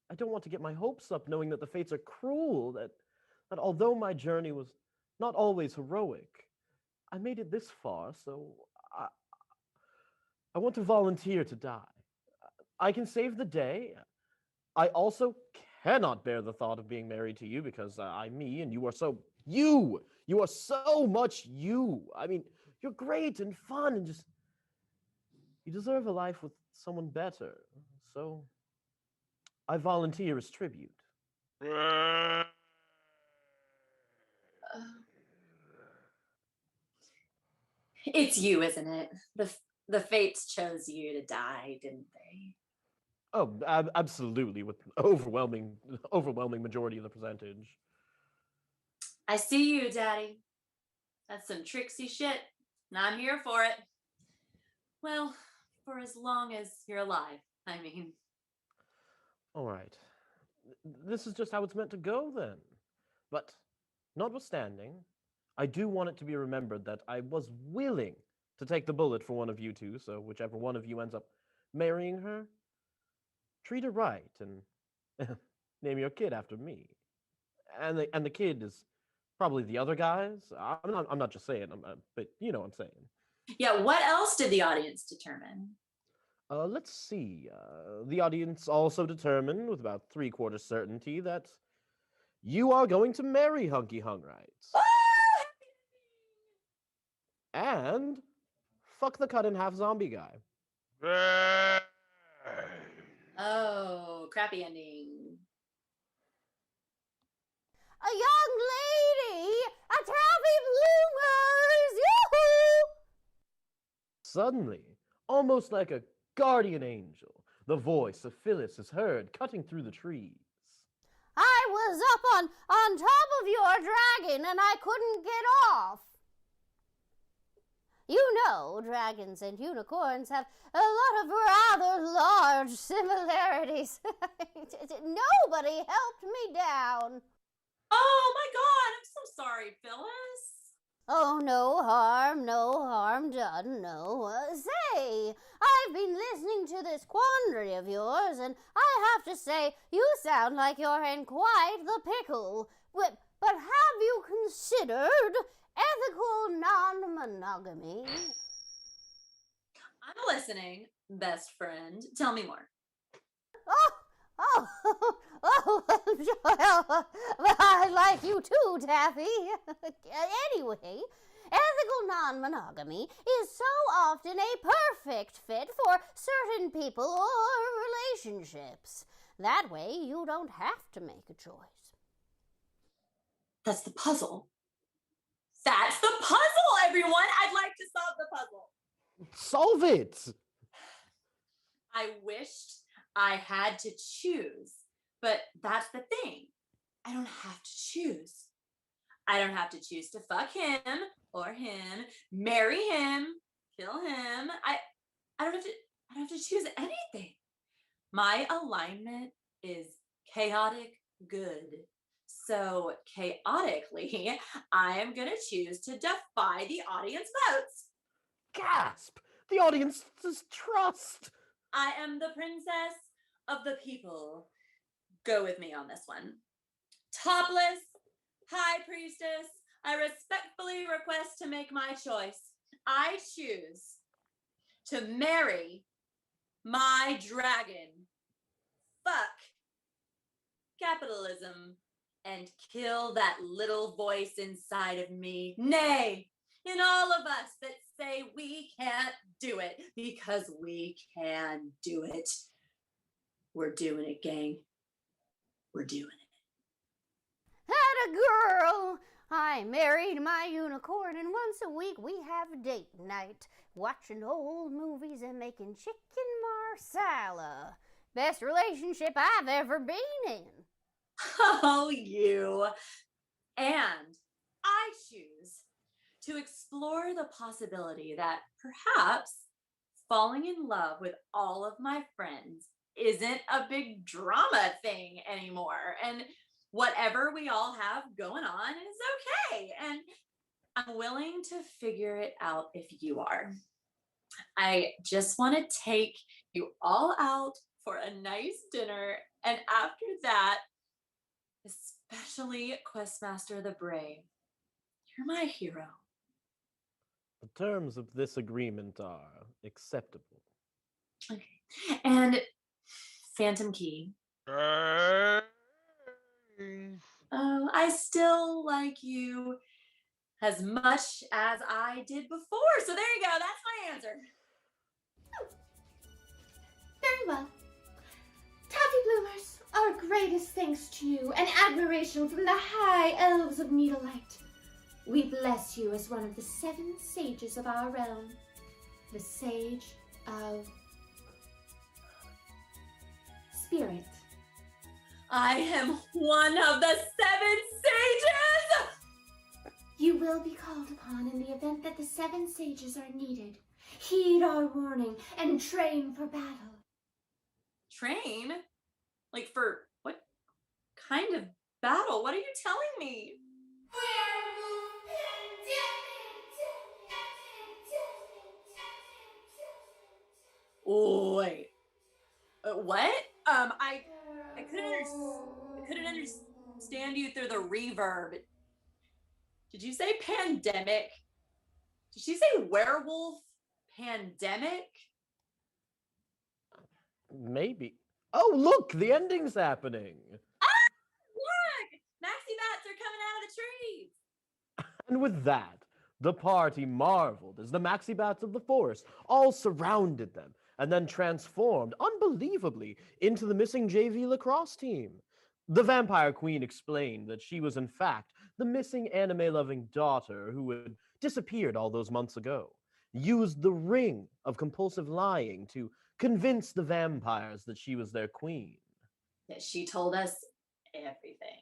I don't want to get my hopes up knowing that the fates are cruel, that although my journey was not always heroic, I made it this far, so I want to volunteer to die. I can save the day. I also cannot bear the thought of being married to you because I'm me and you are so you. You are so much you. I mean, you're great and fun and just you deserve a life with someone better. So I volunteer as tribute. It's you, isn't it? The fates chose you to die, didn't they? Oh, absolutely, with overwhelming majority of the percentage. I see you, Daddy. That's some tricksy shit, and I'm here for it. Well, for as long as you're alive, I mean. All right. This is just how it's meant to go, then. But, notwithstanding, I do want it to be remembered that I was willing to take the bullet for one of you two, so whichever one of you ends up marrying her, treat her right and name your kid after me. And the kid is probably the other guy's. I'm not just saying, but you know what I'm saying. Yeah, what else did the audience determine? Let's see. The audience also determined with about 3/4 certainty that you are going to marry Hunky Hungrites. And fuck the cut in half zombie guy. Oh, crappy ending. A young lady! A Taffy Bloomers! Yoo-hoo! Suddenly, almost like a guardian angel, the voice of Phyllis is heard cutting through the trees. I was up on top of your dragon and I couldn't get off. You know, dragons and unicorns have a lot of rather large similarities. Nobody helped me down. Oh my god, I'm so sorry, Phyllis. Oh, no harm done, no. Say, I've been listening to this quandary of yours, and I have to say, you sound like you're in quite the pickle. But have you considered ethical non-monogamy? I'm listening, best friend. Tell me more. Oh, Oh, well, I like you too, Taffy. Anyway, ethical non-monogamy is so often a perfect fit for certain people or relationships. That way, you don't have to make a choice. That's the puzzle. That's the puzzle, everyone! I'd like to solve the puzzle. Solve it! I wished I had to choose, but that's the thing. I don't have to choose. I don't have to choose to fuck him or him, marry him, kill him. I don't have to choose anything. My alignment is chaotic good. So chaotically, I am going to choose to defy the audience votes. Gasp! The audience's trust! I am the princess of the people. Go with me on this one. Topless, high priestess, I respectfully request to make my choice. I choose to marry my dragon. Fuck capitalism and kill that little voice inside of me. Nay, in all of us that say we can't do it, because we can do it. We're doing it, gang. We're doing it. Atta girl! I married my unicorn, and once a week we have date night, watching old movies and making chicken marsala. Best relationship I've ever been in. Oh, you. And I choose to explore the possibility that perhaps falling in love with all of my friends isn't a big drama thing anymore. And whatever we all have going on is okay. And I'm willing to figure it out if you are. I just want to take you all out for a nice dinner. And after that, especially Questmaster the Brave, you're my hero. The terms of this agreement are acceptable. Okay. And Phantom Key. Oh, I still like you as much as I did before. So there you go. That's my answer. Very well. Taffy Bloomers, our greatest thanks to you and admiration from the high elves of Needlelight. We bless you as one of the 7 sages of our realm. The Sage of Spirit. I am one of the 7 sages! You will be called upon in the event that the 7 sages are needed. Heed our warning and train for battle. Train? Like for what kind of battle? What are you telling me? Wait. What? I couldn't understand you through the reverb. Did you say pandemic? Did she say werewolf pandemic? Maybe. Oh, look, the ending's happening. Ah, look! Maxi bats are coming out of the trees. And with that, the party marveled as the Maxi Bats of the forest all surrounded them and then transformed, unbelievably, into the missing JV lacrosse team. The Vampire Queen explained that she was in fact the missing anime-loving daughter who had disappeared all those months ago, used the ring of compulsive lying to convince the vampires that she was their queen. Yeah, she told us everything.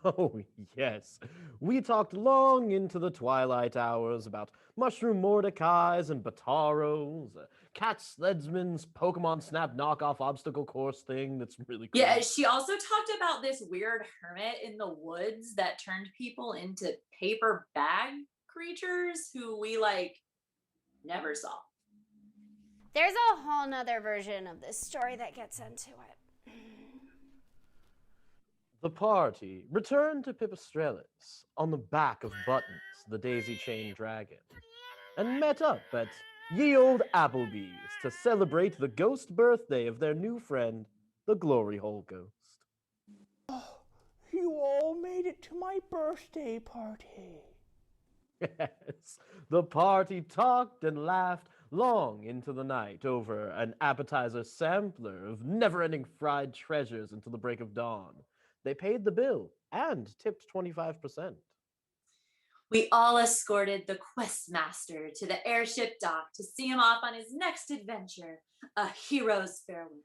Oh, yes. We talked long into the twilight hours about Mushroom Mordecai's and Bataro's, Cat Sledsman's Pokemon Snap knockoff obstacle course thing that's really cool. Yeah, she also talked about this weird hermit in the woods that turned people into paper bag creatures who we, never saw. There's a whole nother version of this story that gets into it. The party returned to Pipistrellus on the back of Buttons, the daisy-chained dragon, and met up at ye old Applebee's to celebrate the ghost birthday of their new friend, the glory hole ghost. You all made it to my birthday party. Yes, the party talked and laughed long into the night over an appetizer sampler of never-ending fried treasures until the break of dawn. They paid the bill and tipped 25%. We all escorted the quest master to the airship dock to see him off on his next adventure, a hero's farewell.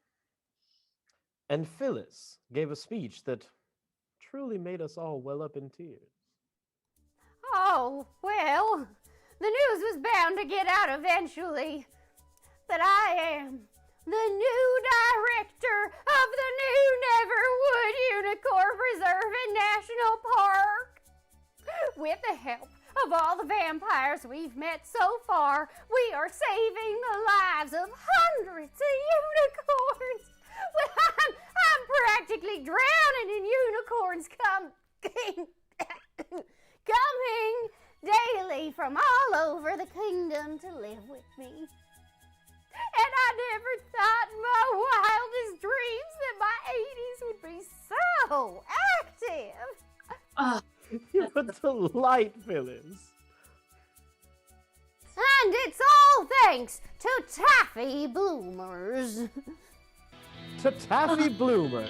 And Phyllis gave a speech that truly made us all well up in tears. Oh, well, the news was bound to get out eventually that I am the new director of the new Neverwood Unicorn Preserve and National Park. With the help of all the vampires we've met so far, we are saving the lives of hundreds of unicorns. Well, I'm practically drowning in unicorns coming daily from all over the kingdom to live with me. And I never thought in my wildest dreams that my 80s would be so active. You're a delight, Phyllis. And it's all thanks to Taffy Bloomers. To Taffy Bloomers.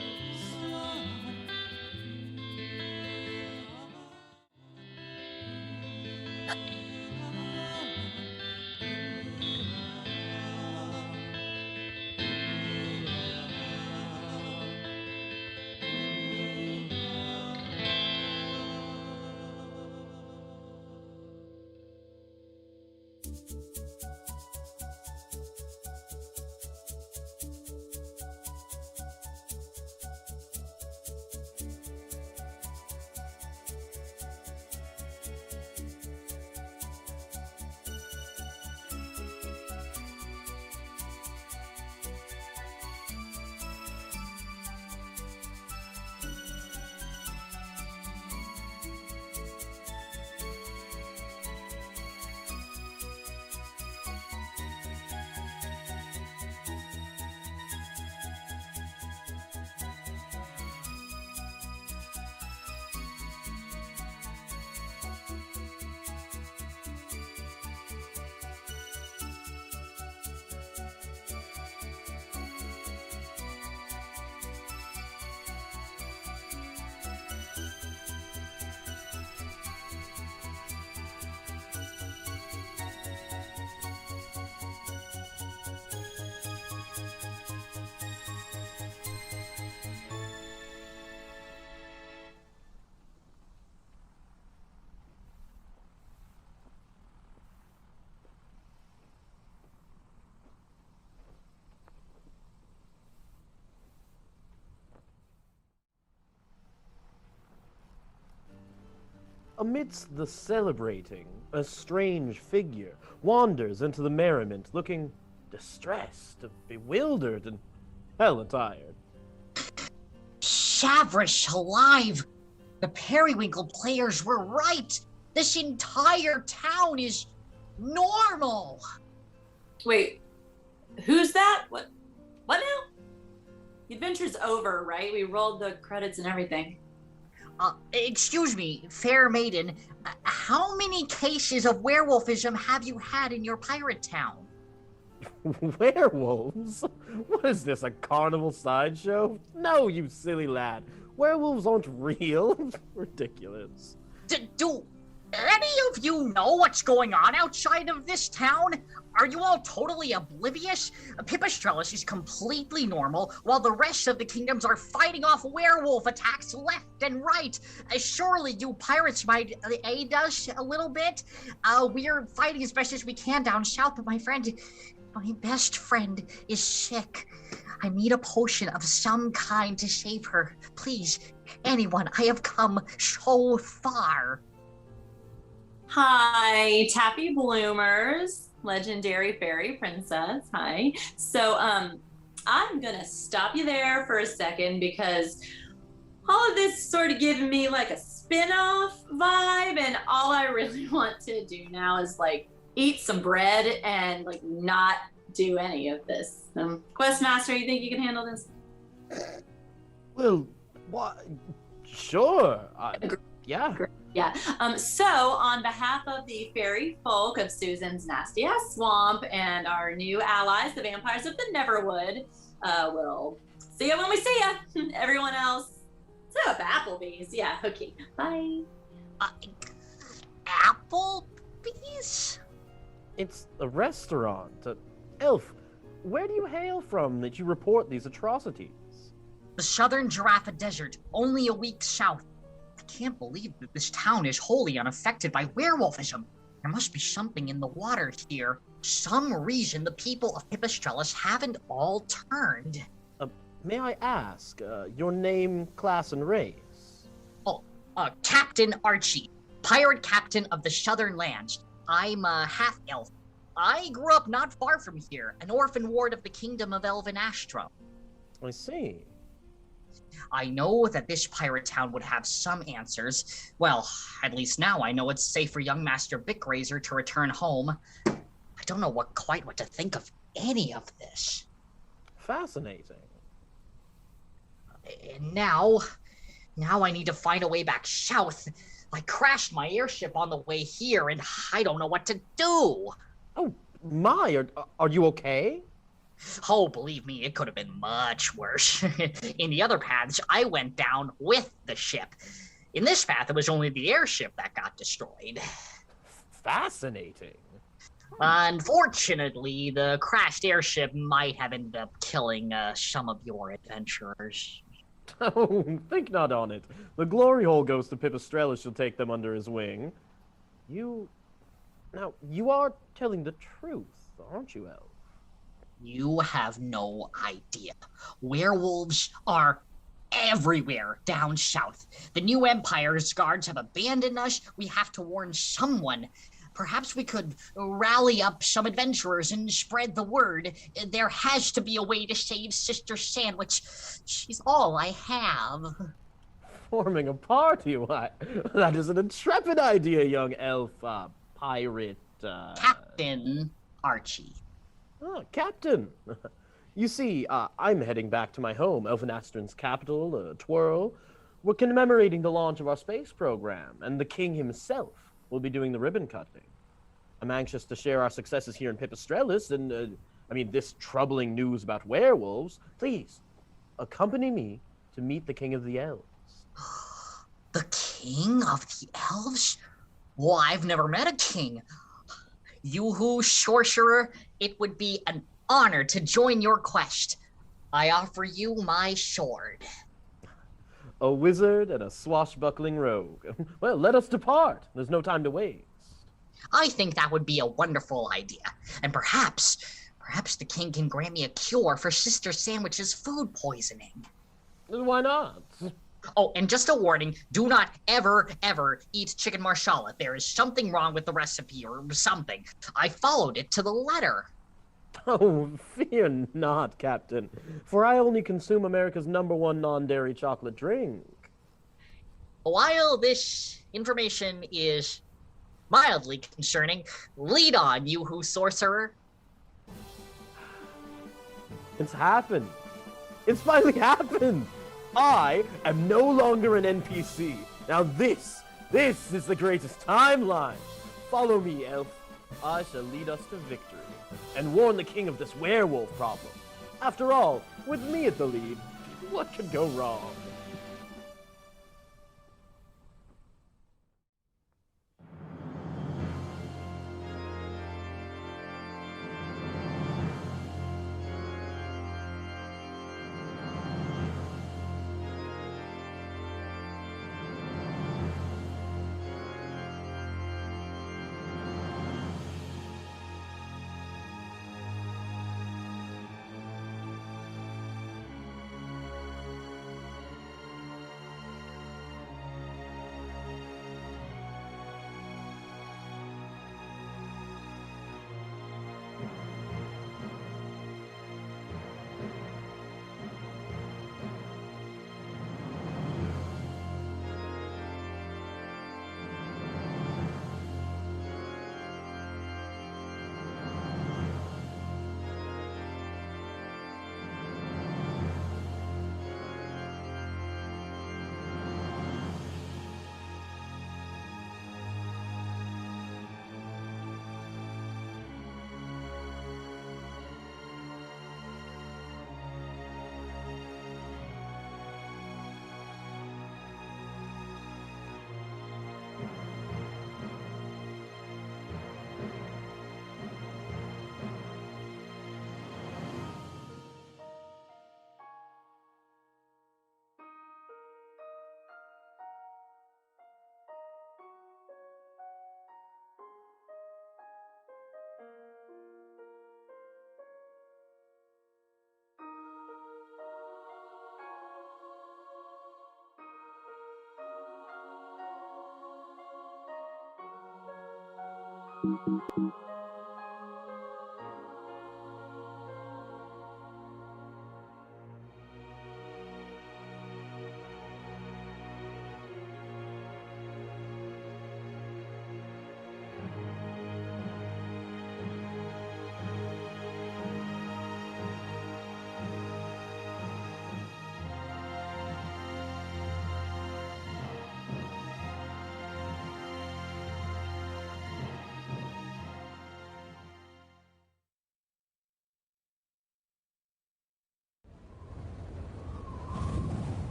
Amidst the celebrating, a strange figure wanders into the merriment, looking distressed, bewildered, and hella tired. Shavrish alive! The Periwinkle players were right! This entire town is normal! Wait, who's that? What now? The adventure's over, right? We rolled the credits and everything. Excuse me, fair maiden, how many cases of werewolfism have you had in your pirate town? Werewolves? What is this, a carnival sideshow? No, you silly lad. Werewolves aren't real. Ridiculous. Do any of you know what's going on outside of this town? Are you all totally oblivious? Pipistrellus is completely normal, while the rest of the kingdoms are fighting off werewolf attacks left and right. Surely you pirates might aid us a little bit. We're fighting as best as we can down south, but my best friend is sick. I need a potion of some kind to save her. Please, anyone, I have come so far. Hi, Taffy Bloomers, legendary fairy princess. Hi. So, I'm gonna stop you there for a second because all of this sort of giving me like a spin-off vibe, and all I really want to do now is like eat some bread and like not do any of this. Questmaster, you think you can handle this? Well, what? Sure. Yeah. Yeah. So, on behalf of the fairy folk of Susan's Nasty Ass Swamp and our new allies, the vampires of the Neverwood, we'll see you when we see you. Everyone else, set up Applebee's. Yeah, okay. Bye. Applebee's? It's a restaurant. Elf, where do you hail from that you report these atrocities? The southern Giraffa Desert, only a week south. I can't believe that this town is wholly unaffected by werewolfism. There must be something in the water here. Some reason the people of Pipistrellus haven't all turned. May I ask, your name, class, and race? Captain Archie, pirate captain of the Southern Lands. I'm a half-elf. I grew up not far from here, an orphan ward of the Kingdom of Elven Astro. I see. I know that this pirate town would have some answers. Well, at least now I know it's safe for young Master Bickraiser to return home. I don't know quite what to think of any of this. Fascinating. Now I need to find a way back south. I crashed my airship on the way here, and I don't know what to do. Oh, my, are you okay? Oh, believe me, it could have been much worse. In the other paths, I went down with the ship. In this path, it was only the airship that got destroyed. Fascinating. Unfortunately, the crashed airship might have ended up killing some of your adventurers. Oh, think not on it. The glory hole goes to Pipistrellus shall take them under his wing. You are telling the truth, aren't you, Elf? You have no idea. Werewolves are everywhere down south. The new Empire's guards have abandoned us. We have to warn someone. Perhaps we could rally up some adventurers and spread the word. There has to be a way to save Sister Sandwich. She's all I have. Forming a party? Why, that is an intrepid idea, young elf, pirate, Captain Archie. Oh, Captain. You see, I'm heading back to my home, Elfenastron's capital, Twirl. We're commemorating the launch of our space program, and the king himself will be doing the ribbon cutting. I'm anxious to share our successes here in Pipistrellus, and, this troubling news about werewolves. Please, accompany me to meet the king of the elves. The king of the elves? Well, I've never met a king. Yoo-hoo, sorcerer, it would be an honor to join your quest. I offer you my sword. A wizard and a swashbuckling rogue. Well, let us depart. There's no time to waste. I think that would be a wonderful idea. And perhaps the king can grant me a cure for Sister Sandwich's food poisoning. Why not? Oh, and just a warning, do not ever eat chicken marsala. There is something wrong with the recipe or something. I followed it to the letter. Oh, fear not, Captain, for I only consume America's #1 non-dairy chocolate drink. While this information is mildly concerning, lead on, Yoo-hoo, sorcerer. It's happened. It's finally happened. I am no longer an NPC. Now this is the greatest timeline. Follow me, elf. I shall lead us to victory and warn the king of this werewolf problem. After all, with me at the lead, what could go wrong?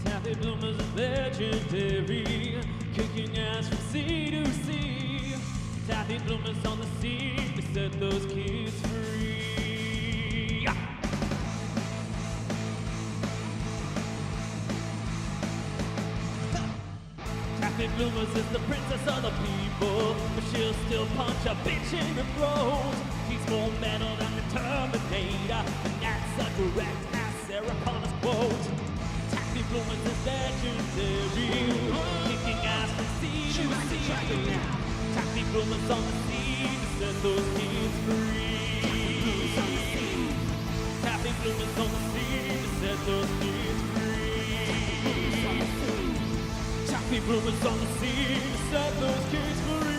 Taffy Bloom is legendary, kicking ass from sea to sea. Taffy Bloom is on the scene to set those kids free. Yeah. Taffy Bloomers is the princess of the people, but she'll still punch a bitch in the throat. He's more metal than the Terminator, and that's a direct ass Sarah Connor's quote. Taffy Bloomers is legendary, kicking ass from sea to sea. Taffy Bloomers on the scene to set those kids free. Taffy Bloomers on the scene to set those kids free. Taffy Bloomers on the scene to set those kids free.